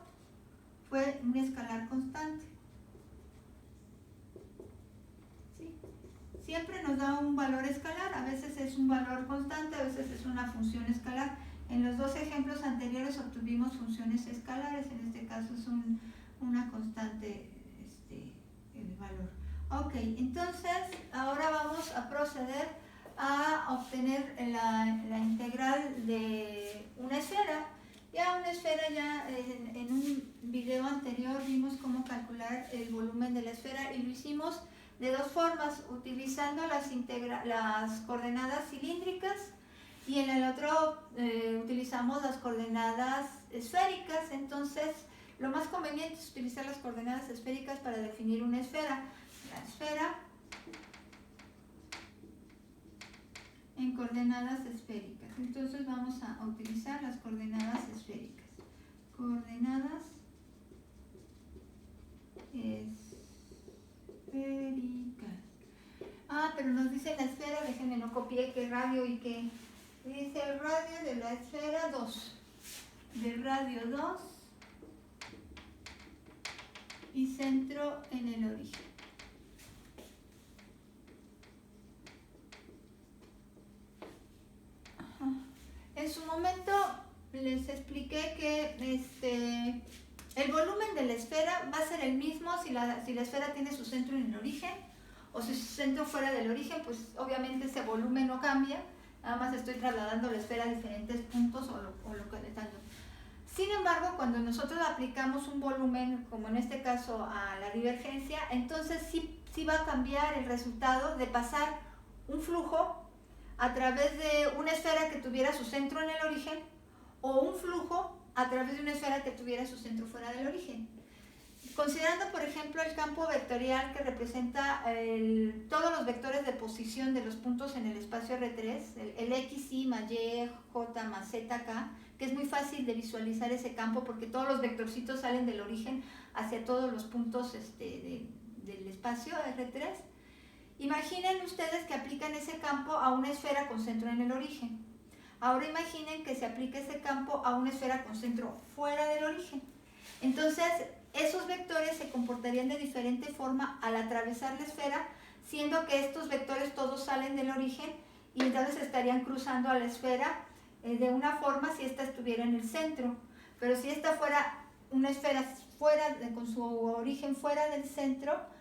fue un escalar constante. ¿Sí? siempre nos da un valor escalar, a veces es un valor constante, a veces es una función escalar. En los dos ejemplos anteriores obtuvimos funciones escalares, en este caso es una constante el valor. Ok, entonces ahora vamos a proceder a obtener la integral de una esfera. Ya una esfera, ya en un video anterior vimos cómo calcular el volumen de la esfera y lo hicimos de dos formas, utilizando las coordenadas cilíndricas, y en el otro utilizamos las coordenadas esféricas. Entonces lo más conveniente es utilizar las coordenadas esféricas para definir una esfera. La esfera en coordenadas esféricas. Entonces vamos a utilizar las coordenadas esféricas. Coordenadas esféricas. Pero nos dice la esfera, déjenme, no copié qué radio y qué. Dice el radio de la esfera 2. De radio 2 y centro en el origen. En su momento les expliqué que el volumen de la esfera va a ser el mismo si la esfera tiene su centro en el origen, o si su centro fuera del origen, pues obviamente ese volumen no cambia, nada más estoy trasladando la esfera a diferentes puntos o lo que les dando. Sin embargo, cuando nosotros aplicamos un volumen, como en este caso a la divergencia, entonces sí va a cambiar el resultado de pasar un flujo a través de una esfera que tuviera su centro en el origen, o un flujo a través de una esfera que tuviera su centro fuera del origen. Considerando, por ejemplo, el campo vectorial que representa todos los vectores de posición de los puntos en el espacio R3, el X, Y, más Y, J, más Z, K, que es muy fácil de visualizar ese campo porque todos los vectorcitos salen del origen hacia todos los puntos del espacio R3. Imaginen ustedes que aplican ese campo a una esfera con centro en el origen. Ahora imaginen que se aplique ese campo a una esfera con centro fuera del origen. Entonces, esos vectores se comportarían de diferente forma al atravesar la esfera, siendo que estos vectores todos salen del origen y entonces estarían cruzando a la esfera de una forma si esta estuviera en el centro. Pero si esta fuera una esfera con su origen fuera del centro,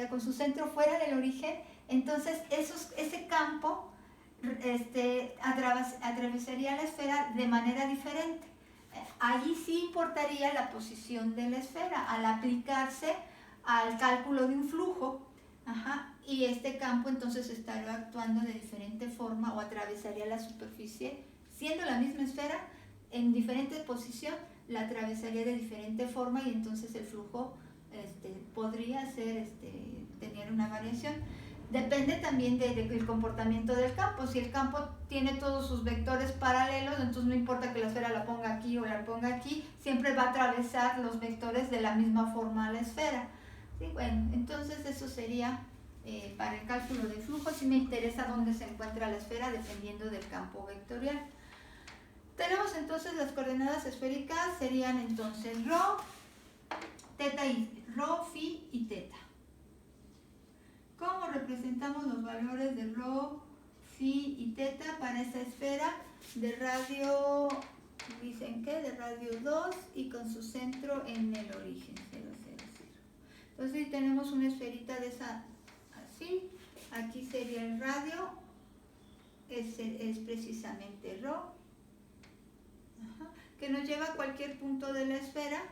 con su centro fuera del origen, entonces ese campo atravesaría la esfera de manera diferente. Allí sí importaría la posición de la esfera al aplicarse al cálculo de un flujo. Y este campo entonces estaría actuando de diferente forma o atravesaría la superficie, siendo la misma esfera, en diferente posición, la atravesaría de diferente forma y entonces el flujo podría tener una variación. Depende también del comportamiento del campo. Si el campo tiene todos sus vectores paralelos, entonces no importa que la esfera la ponga aquí o la ponga aquí, siempre va a atravesar los vectores de la misma forma a la esfera. ¿Sí? Bueno, entonces eso sería para el cálculo de flujo. Si me interesa dónde se encuentra la esfera dependiendo del campo vectorial. Tenemos entonces las coordenadas esféricas, serían entonces rho, phi y teta. ¿Cómo representamos los valores de rho, phi y teta para esa esfera de radio, dicen que de radio 2 y con su centro en el origen, 0, 0, 0? Entonces tenemos una esferita de esa así, aquí sería el radio, es precisamente rho, que nos lleva a cualquier punto de la esfera,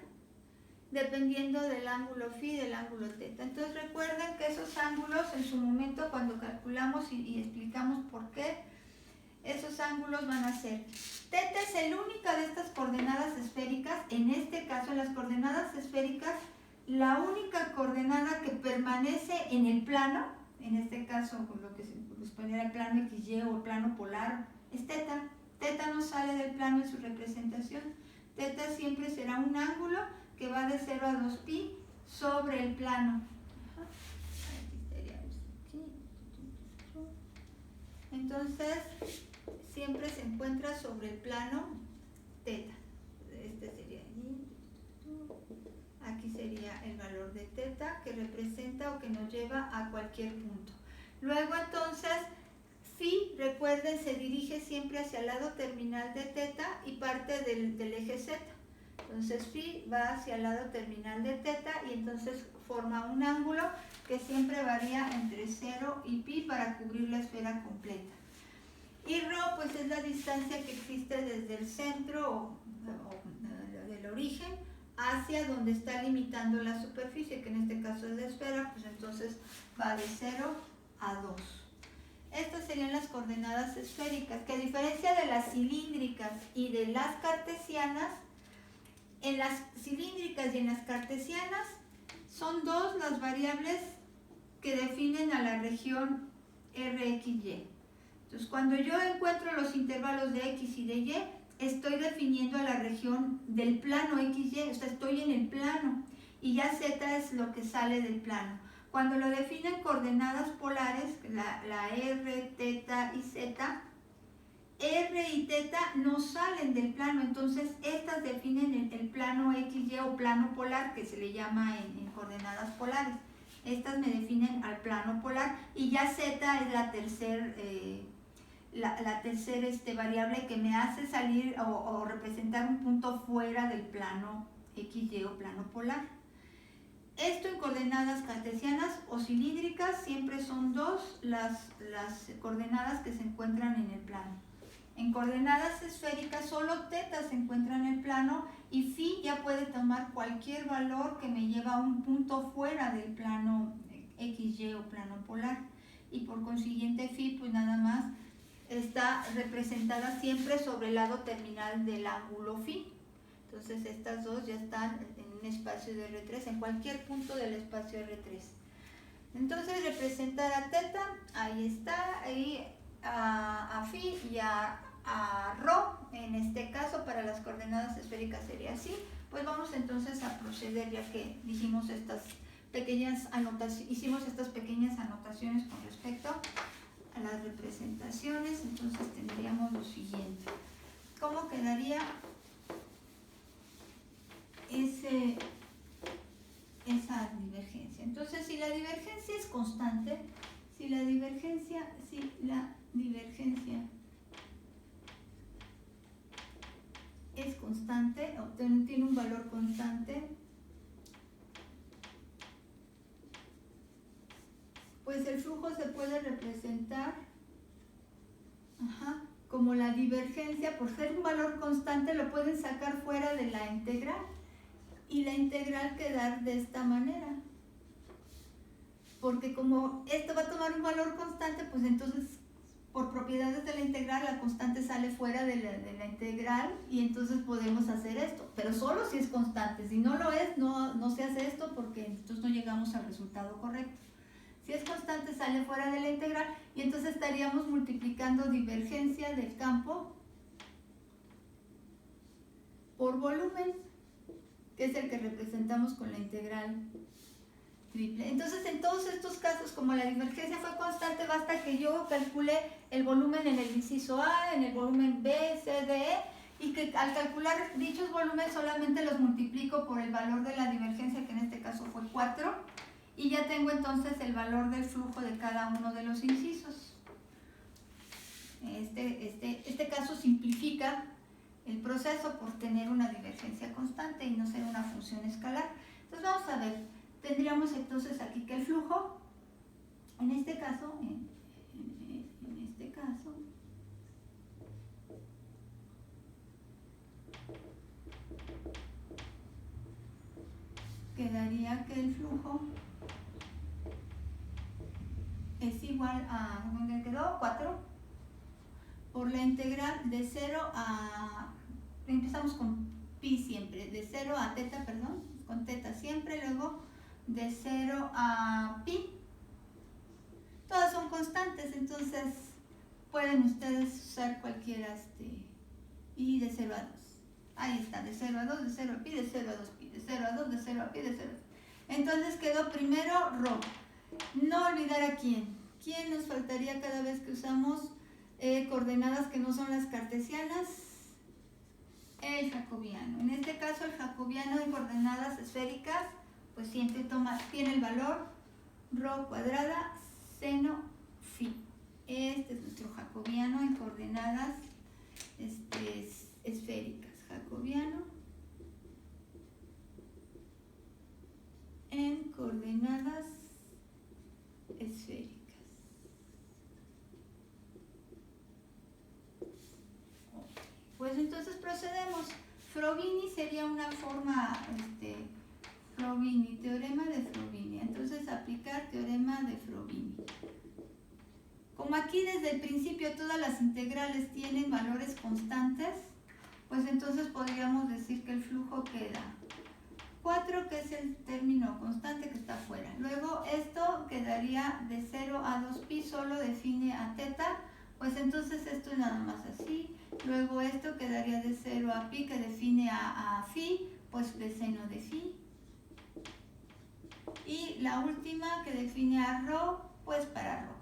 dependiendo del ángulo phi y del ángulo teta. Entonces recuerden que esos ángulos en su momento cuando calculamos y explicamos por qué, esos ángulos van a ser teta es el única de estas coordenadas esféricas. En este caso, en las coordenadas esféricas, la única coordenada que permanece en el plano, en este caso con lo que se corresponde al plano XY o el plano polar, es teta. Teta no sale del plano en su representación. Teta siempre será un ángulo que va de 0 a 2pi sobre el plano. Entonces, siempre se encuentra sobre el plano teta. Este sería aquí sería el valor de teta que representa o que nos lleva a cualquier punto. Luego entonces, phi, recuerden, se dirige siempre hacia el lado terminal de teta y parte del eje z. Entonces phi va hacia el lado terminal de teta y entonces forma un ángulo que siempre varía entre 0 y pi para cubrir la esfera completa. Y rho pues es la distancia que existe desde el centro o del origen hacia donde está limitando la superficie, que en este caso es la esfera, pues entonces va de 0 a 2. Estas serían las coordenadas esféricas, que a diferencia de las cilíndricas y de las cartesianas, en las cilíndricas y en las cartesianas son dos las variables que definen a la región RXY. Entonces, cuando yo encuentro los intervalos de X y de Y, estoy definiendo a la región del plano XY, o sea, estoy en el plano, y ya Z es lo que sale del plano. Cuando lo definen coordenadas polares, la R, teta y Z, R y teta no salen del plano, entonces estas definen el plano XY o plano polar, que se le llama en coordenadas polares. Estas me definen al plano polar y ya Z es la tercera variable que me hace salir o representar un punto fuera del plano XY o plano polar. Esto en coordenadas cartesianas o cilíndricas siempre son dos las coordenadas que se encuentran en el plano. En coordenadas esféricas solo teta se encuentra en el plano y phi ya puede tomar cualquier valor que me lleva a un punto fuera del plano XY o plano polar. Y por consiguiente phi pues nada más está representada siempre sobre el lado terminal del ángulo phi. Entonces estas dos ya están en un espacio de R3, en cualquier punto del espacio R3. Entonces representar a teta, ahí está, ahí a phi y a rho, en este caso para las coordenadas esféricas sería así. Pues vamos entonces a proceder, ya que dijimos estas pequeñas hicimos estas pequeñas anotaciones con respecto a las representaciones. Entonces tendríamos lo siguiente. ¿Cómo quedaría esa divergencia? Entonces, si la divergencia es constante, si la divergencia es constante, o tiene un valor constante, pues el flujo se puede representar como la divergencia. Por ser un valor constante lo pueden sacar fuera de la integral y la integral quedar de esta manera, porque como esto va a tomar un valor constante, pues entonces por propiedades de la integral la constante sale fuera de la integral y entonces podemos hacer esto, pero solo si es constante. Si no lo es, no se hace esto porque entonces no llegamos al resultado correcto. Si es constante sale fuera de la integral y entonces estaríamos multiplicando divergencia del campo por volumen, que es el que representamos con la integral triple. Entonces, en todos estos casos, como la divergencia fue constante, basta que yo calcule el volumen en el inciso A, en el volumen B, C, D, E, y que al calcular dichos volúmenes solamente los multiplico por el valor de la divergencia, que en este caso fue 4, y ya tengo entonces el valor del flujo de cada uno de los incisos. Este caso simplifica el proceso por tener una divergencia constante y no ser una función escalar. Entonces vamos a ver, tendríamos entonces aquí que el flujo, en este caso, quedaría que el flujo es igual a, ¿dónde quedó? 4 por la integral de 0 a, empezamos con pi siempre, de 0 a teta, perdón, con teta siempre, luego de 0 a pi. Todas son constantes, entonces pueden ustedes usar cualquiera, y de 0 a 2. Ahí está, de 0 a 2, de 0 a pi, de 0 a 2 pi, de 0 a 2, de 0 a pi, de 0 a 2. Entonces quedó primero rho. No olvidar a quién. ¿Quién nos faltaría cada vez que usamos coordenadas que no son las cartesianas? El jacobiano. En este caso el jacobiano en coordenadas esféricas pues siempre tiene el valor rho cuadrada seno Este es nuestro jacobiano en coordenadas esféricas. Jacobiano en coordenadas esféricas. Pues entonces procedemos. Frobini sería una forma, Frobini, teorema de Frobini. Entonces aplicar teorema de Frobini. Como aquí desde el principio todas las integrales tienen valores constantes, pues entonces podríamos decir que el flujo queda 4, que es el término constante que está afuera. Luego esto quedaría de 0 a 2pi, solo define a teta, pues entonces esto es nada más así. Luego esto quedaría de 0 a pi, que define a phi, pues de seno de phi. Y la última que define a rho, pues para rho.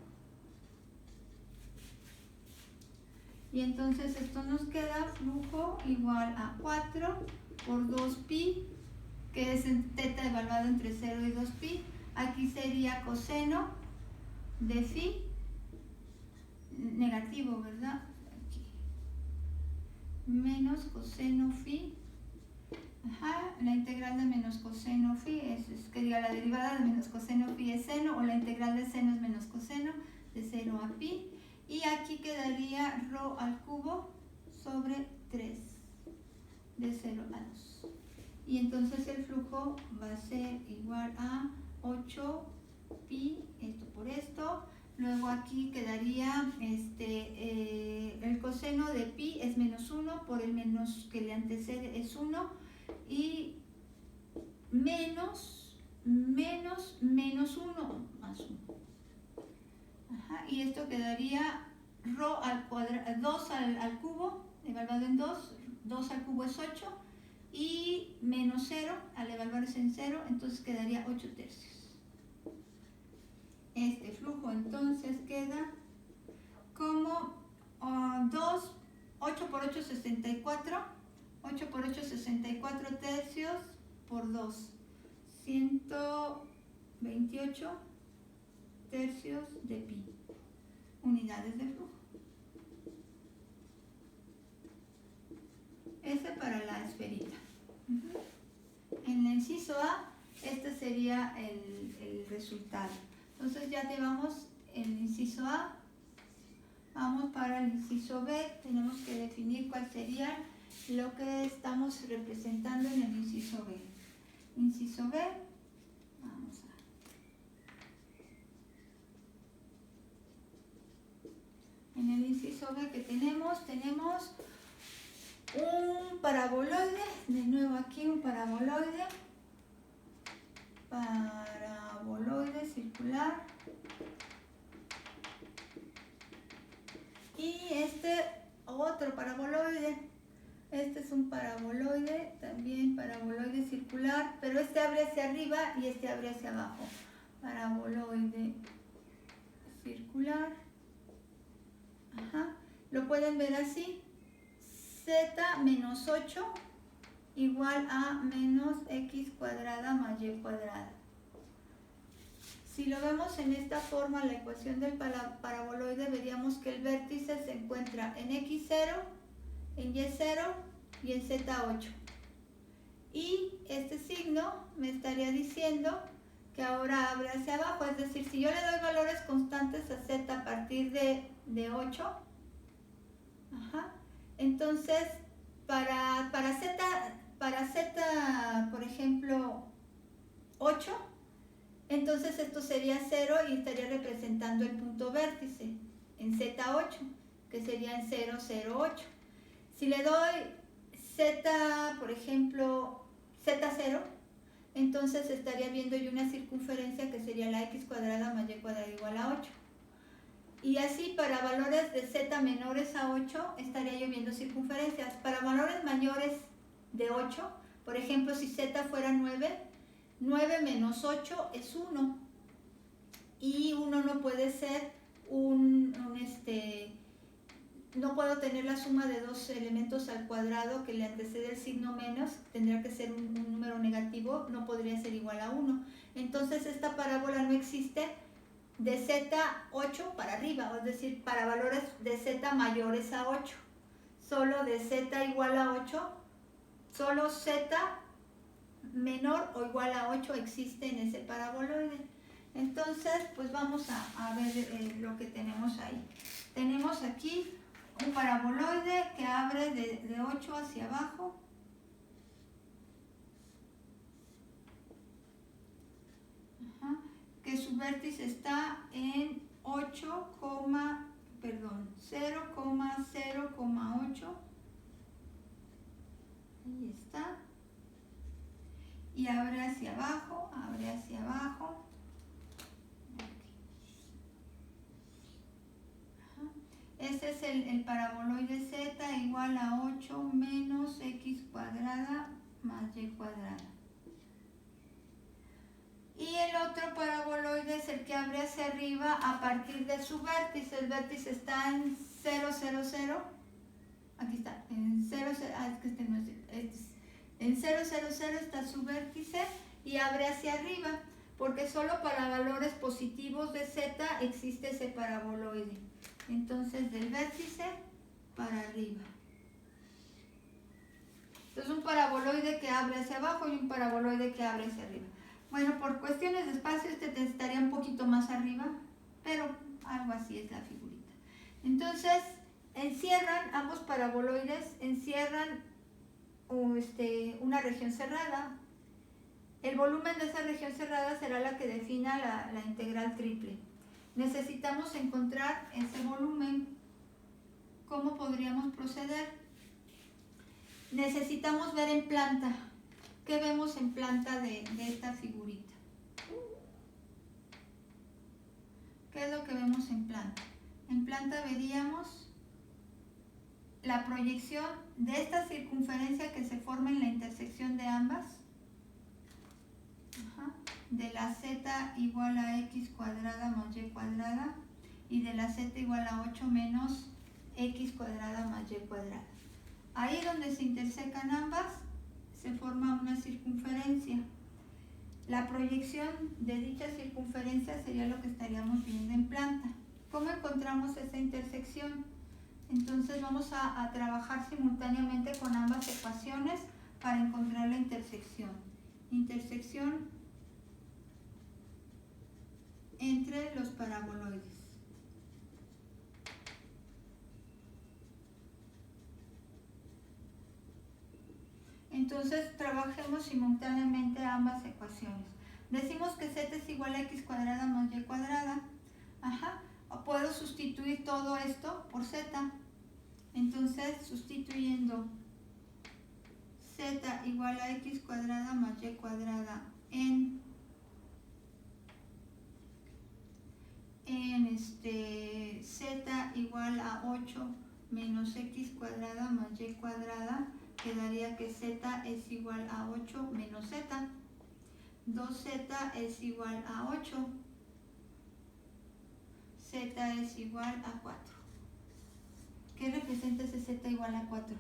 Y entonces esto nos queda flujo igual a 4 por 2pi, que es en teta evaluado entre 0 y 2pi. Aquí sería coseno de phi, negativo, ¿verdad? Aquí. Menos coseno phi. La integral de menos coseno phi es que diga la derivada de menos coseno phi es seno, o la integral de seno es menos coseno de 0 a pi. Y aquí quedaría rho al cubo sobre 3, de 0 a 2. Y entonces el flujo va a ser igual a 8 pi, esto por esto. Luego aquí quedaría el coseno de pi es menos 1, por el menos que le antecede es 1. Y menos 1 más 1. Y esto quedaría rho al cuadrado, 2 al cubo, evaluado en 2, 2 al cubo es 8, y menos 0, al evaluarse en 0, entonces quedaría 8 tercios. Este flujo entonces queda como 8 por 8, 64, 8 por 8, 64 tercios por 2, 128 tercios de pi, unidades de flujo. Ese para la esferita. En el inciso A, este sería el resultado. Entonces ya llevamos el inciso A. Vamos para el inciso B. Tenemos que definir cuál sería lo que estamos representando en el inciso B. Inciso B. Vamos a... En el inciso B que tenemos un paraboloide, de nuevo aquí un paraboloide circular, y este otro paraboloide, este es un paraboloide, también paraboloide circular, pero este abre hacia arriba y este abre hacia abajo. Paraboloide circular, lo pueden ver así: z menos 8 igual a menos x cuadrada más y cuadrada. Si lo vemos en esta forma, la ecuación del paraboloide, veríamos que el vértice se encuentra en x0, en y0 y en z8. Y este signo me estaría diciendo que ahora abre hacia abajo, es decir, si yo le doy valores constantes a z a partir de 8, entonces para z, por ejemplo, 8, entonces esto sería 0 y estaría representando el punto vértice en z8, que sería en 0, 0, 8. Si le doy z, por ejemplo, z0, entonces estaría viendo yo una circunferencia que sería la x cuadrada más y cuadrada igual a 8. Y así para valores de z menores a 8 estaría yo viendo circunferencias. Para valores mayores de 8, por ejemplo, si z fuera 9, 9 menos 8 es 1. Y 1 no puede ser no puedo tener la suma de dos elementos al cuadrado que le antecede el signo menos, tendría que ser un número negativo, no podría ser igual a 1. Entonces esta parábola no existe de Z8 para arriba, es decir, para valores de Z mayores a 8. Solo de Z igual a 8, solo Z menor o igual a 8 existe en ese paraboloide. Entonces, pues vamos a ver lo que tenemos ahí. Tenemos aquí un paraboloide que abre de 8 hacia abajo. Que su vértice está en 0,0,8. Ahí está. Y abre hacia abajo, abre hacia abajo. Este es el paraboloide Z igual a 8 menos X cuadrada más Y cuadrada. Y el otro paraboloide es el que abre hacia arriba a partir de su vértice. El vértice está en 0, 0, 0. Aquí está, en 0, 0, es que este no es, en 0, 0, 0 está su vértice y abre hacia arriba, porque solo para valores positivos de Z existe ese paraboloide. Entonces, del vértice para arriba. Entonces, un paraboloide que abre hacia abajo y un paraboloide que abre hacia arriba. Bueno, por cuestiones de espacio este estaría un poquito más arriba, pero algo así es la figurita. Entonces, encierran, ambos paraboloides encierran una región cerrada. El volumen de esa región cerrada será la que defina la integral triple. Necesitamos encontrar ese volumen. ¿Cómo podríamos proceder? Necesitamos ver en planta. ¿Qué vemos en planta de esta figurita? ¿Qué es lo que vemos en planta? En planta veríamos la proyección de esta circunferencia que se forma en la intersección de ambas, de la Z igual a X cuadrada más Y cuadrada y de la Z igual a 8 menos X cuadrada más Y cuadrada. Ahí donde se intersecan ambas, se forma una circunferencia. La proyección de dicha circunferencia sería lo que estaríamos viendo en planta. ¿Cómo encontramos esa intersección? Entonces vamos a trabajar simultáneamente con ambas ecuaciones para encontrar la intersección. Intersección entre los paraboloides. Entonces trabajemos simultáneamente ambas ecuaciones. Decimos que Z es igual a X cuadrada más Y cuadrada. Puedo sustituir todo esto por Z. Entonces, sustituyendo Z igual a X cuadrada más Y cuadrada en Z igual a 8 menos X cuadrada más Y cuadrada, quedaría que Z es igual a 8 menos Z. 2Z es igual a 8. Z es igual a 4. ¿Qué representa ese Z igual a 4?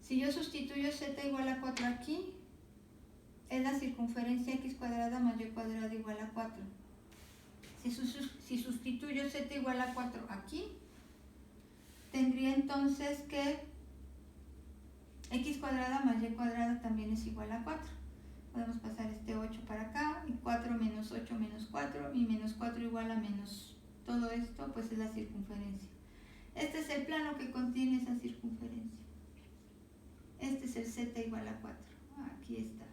Si yo sustituyo Z igual a 4 aquí, es la circunferencia X cuadrada más Y cuadrada igual a 4. Si sustituyo Z igual a 4 aquí, tendría entonces que X cuadrada más Y cuadrada también es igual a 4. Podemos pasar este 8 para acá, y 4 menos 8 menos 4, y menos 4 igual a menos todo esto, pues es la circunferencia. Este es el plano que contiene esa circunferencia. Este es el Z igual a 4. Aquí está.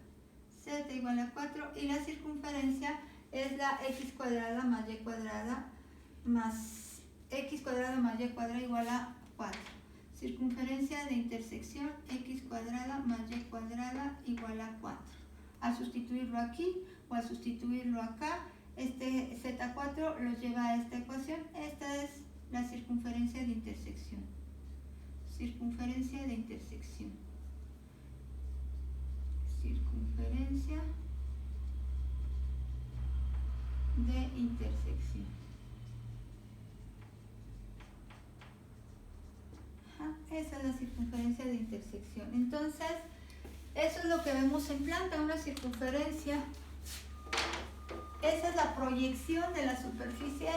Z igual a 4 y la circunferencia es la X cuadrada más Y cuadrada más X cuadrada más Y cuadrada igual a 4. Circunferencia de intersección X cuadrada más Y cuadrada igual a 4. Al sustituirlo aquí o al sustituirlo acá, este Z4 los lleva a esta ecuación. Esta es la circunferencia de intersección. Circunferencia de intersección. Circunferencia de intersección. Esa es la circunferencia de intersección. Entonces, eso es lo que vemos en planta, una circunferencia esa es la proyección de la superficie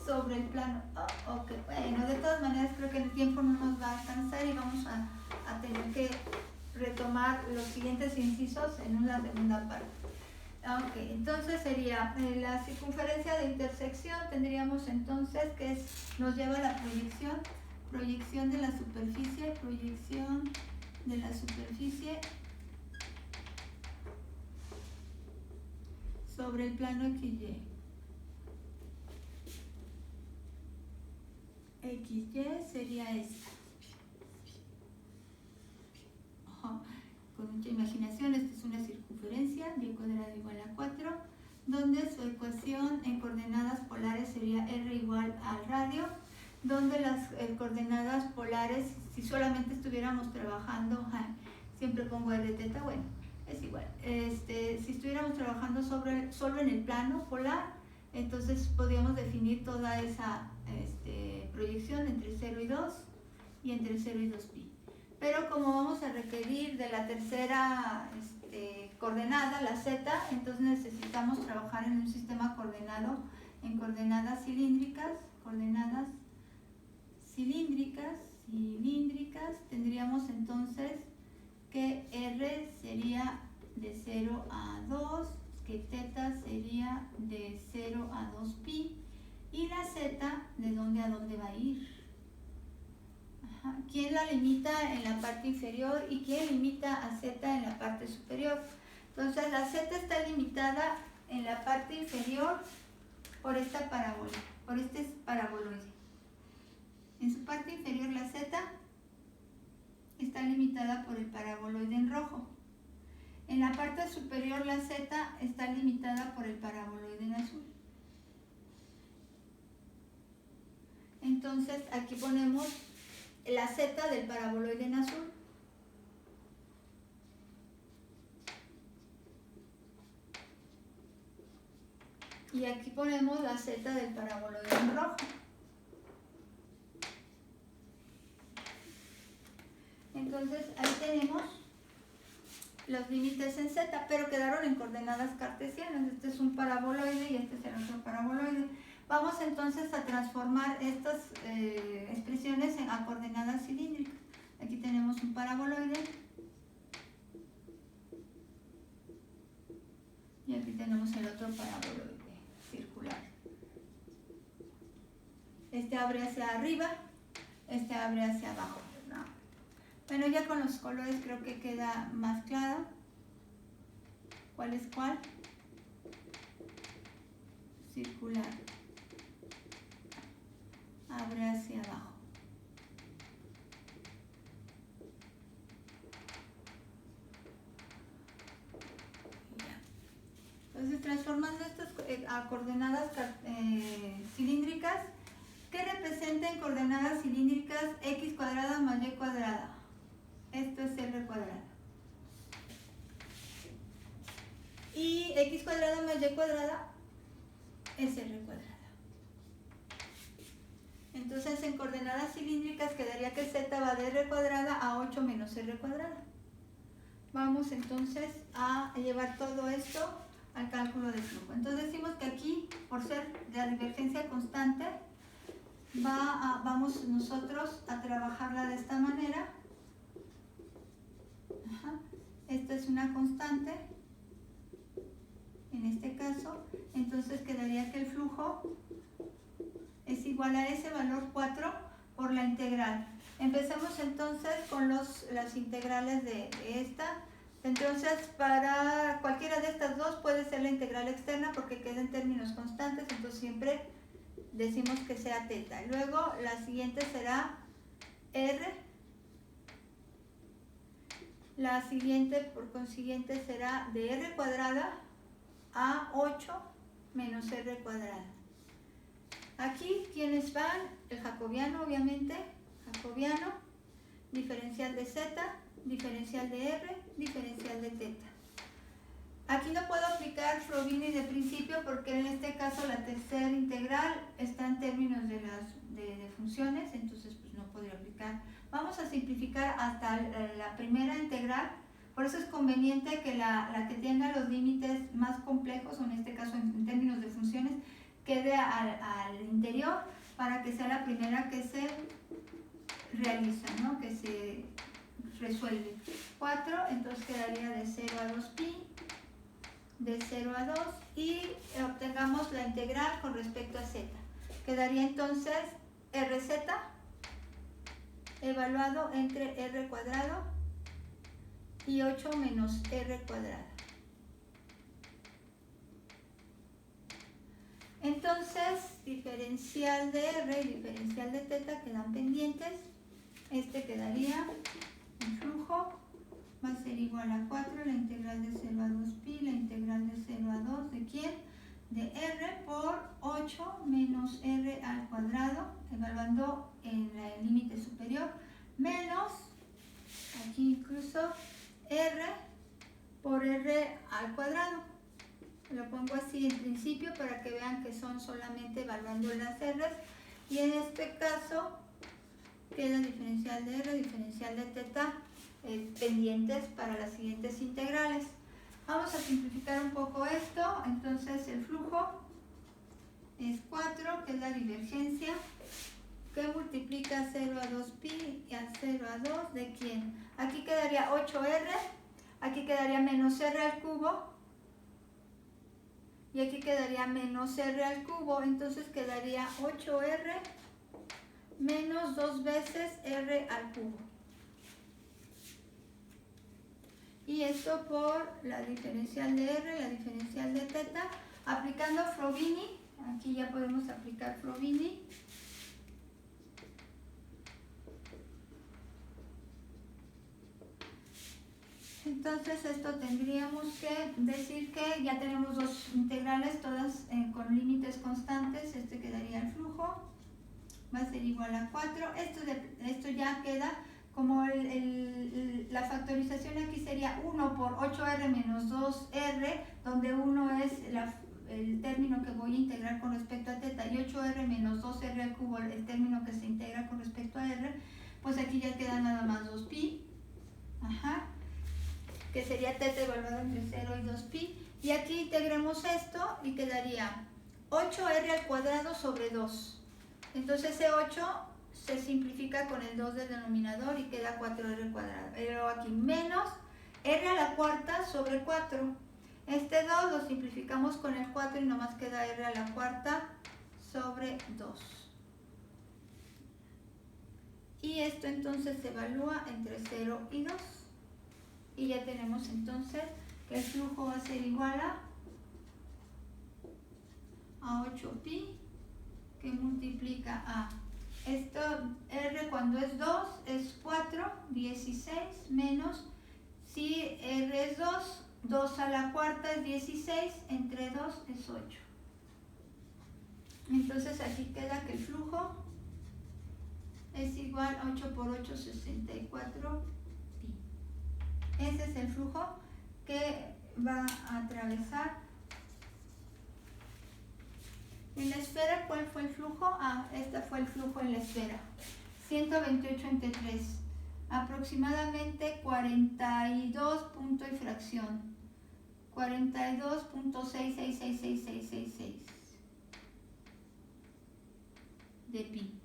sobre el plano. Ok, bueno, de todas maneras creo que el tiempo no nos va a alcanzar y vamos a tener que retomar los siguientes incisos en una segunda parte. Ok, entonces sería la circunferencia de intersección, tendríamos entonces que nos lleva a la proyección de la superficie, sobre el plano XY. XY sería esta. Con mucha imaginación, esta es una circunferencia, y cuadrado igual a 4, donde su ecuación en coordenadas polares sería r igual al radio, donde las coordenadas polares, si solamente estuviéramos trabajando, siempre pongo r teta, bueno, es igual, si estuviéramos trabajando solo en el plano polar, entonces podríamos definir toda esa proyección entre 0 y 2 y entre 0 y 2pi. Pero como vamos a requerir de la tercera coordenada, la z, entonces necesitamos trabajar en un sistema coordenado en coordenadas cilíndricas, tendríamos entonces que r sería de 0 a 2, que teta sería de 0 a 2pi, y la z, ¿de dónde a dónde va a ir? ¿Quién la limita en la parte inferior y quién limita a z en la parte superior? Entonces la z está limitada en la parte inferior por esta parábola, por este paraboloide. En su parte inferior la z está limitada por el paraboloide en rojo. En la parte superior la z está limitada por el paraboloide en azul. Entonces aquí ponemos la z del paraboloide en azul. Y aquí ponemos la z del paraboloide en rojo. Entonces ahí tenemos los límites en z, pero quedaron en coordenadas cartesianas. Este es un paraboloide y este es el otro paraboloide. Vamos entonces a transformar estas expresiones a coordenadas cilíndricas. Aquí tenemos un paraboloide y aquí tenemos el otro paraboloide circular. Este abre hacia arriba, este abre hacia abajo, ¿no? Bueno, ya con los colores creo que queda más claro cuál es cuál. Circular, abre hacia abajo. Entonces, transformando estas a coordenadas cilíndricas, ¿qué representa en coordenadas cilíndricas x cuadrada más y cuadrada? Esto es r cuadrada. Y x cuadrada más y cuadrada es r cuadrada. Entonces, en coordenadas cilíndricas quedaría que z va de r cuadrada a 8 menos r cuadrada. Vamos entonces a llevar todo esto al cálculo de flujo. Entonces decimos que aquí, por ser de la divergencia constante, vamos nosotros a trabajarla de esta manera. Esta es una constante, en este caso, entonces quedaría que el flujo es igual a ese valor 4 por la integral. Empecemos entonces con las integrales de esta. Entonces, para cualquiera de estas dos puede ser la integral externa porque queda en términos constantes, entonces siempre decimos que sea teta. Luego, la siguiente será r. La siguiente, por consiguiente, será de r cuadrada a 8 menos r cuadrada. Aquí, ¿quiénes van? El jacobiano, obviamente, jacobiano, diferencial de z, diferencial de r, diferencial de teta. Aquí no puedo aplicar Frovini de principio porque en este caso la tercera integral está en términos de funciones, entonces pues no podría aplicar. Vamos a simplificar hasta la primera integral, Por eso es conveniente que la que tenga los límites más complejos, o en este caso en términos de funciones, quede al interior para que sea la primera que se realiza, ¿no? Que se resuelve. 4, entonces quedaría de 0 a 2pi, de 0 a 2, y obtengamos la integral con respecto a z. Quedaría entonces rz evaluado entre r cuadrado y 8 menos r cuadrado. Entonces, diferencial de r y diferencial de θ quedan pendientes. Este quedaría, el flujo va a ser igual a 4, la integral de 0 a 2pi, la integral de 0 a 2, ¿de quién? De r por 8 menos r al cuadrado, evaluando en el límite superior, menos, aquí incluso, r por r al cuadrado. Lo pongo así en principio para que vean que son solamente evaluando las r's, y en este caso queda diferencial de r, diferencial de θ pendientes para las siguientes integrales. Vamos a simplificar un poco esto. Entonces el flujo es 4, que es la divergencia, que multiplica 0 a 2pi y a 0 a 2, ¿de quién? Aquí quedaría 8r, aquí quedaría menos r al cubo, y aquí quedaría menos r al cubo, entonces quedaría 8r menos 2 veces r al cubo. Y esto por la diferencial de r, la diferencial de θ, aplicando Frovini. Aquí ya podemos aplicar Frovini. Entonces esto tendríamos que decir que ya tenemos dos integrales, todas con límites constantes. Este quedaría el flujo, va a ser igual a 4. Esto ya queda como la factorización aquí sería 1 por 8r menos 2r, donde 1 es el término que voy a integrar con respecto a θ, y 8r menos 2r al cubo, el término que se integra con respecto a r. Pues aquí ya queda nada más 2pi, que sería θ evaluado entre 0 y 2pi, y aquí integremos esto y quedaría 8r al cuadrado sobre 2. Entonces ese 8 se simplifica con el 2 del denominador y queda 4r cuadrado. Pero aquí menos r a la cuarta sobre 4. Este 2 lo simplificamos con el 4 y nomás queda r a la cuarta sobre 2. Y esto entonces se evalúa entre 0 y 2. Y ya tenemos entonces que el flujo va a ser igual a 8pi, que multiplica a esto, r cuando es 2 es 4, 16, menos, si r es 2, 2 a la cuarta es 16, entre 2 es 8. Entonces aquí queda que el flujo es igual a 8 por 8, 64 pi. Ese es el flujo que va a atravesar. En la esfera, ¿cuál fue el flujo? Este fue el flujo en la esfera. 128 entre 3. Aproximadamente 42 punto y fracción. 42.6666666 de pi.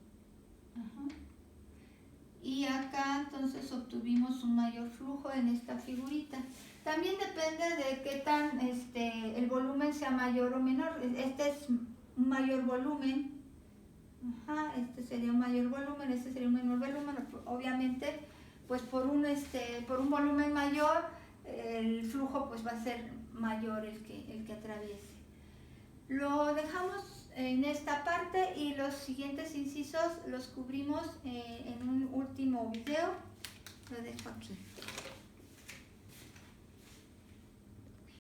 Y acá entonces obtuvimos un mayor flujo en esta figurita. También depende de qué tan el volumen sea mayor o menor. Este es un mayor volumen, este sería un mayor volumen, este sería un menor volumen. Obviamente, pues por un volumen mayor, el flujo pues va a ser mayor el que atraviese. Lo dejamos en esta parte y los siguientes incisos los cubrimos en un último video. Lo dejo aquí.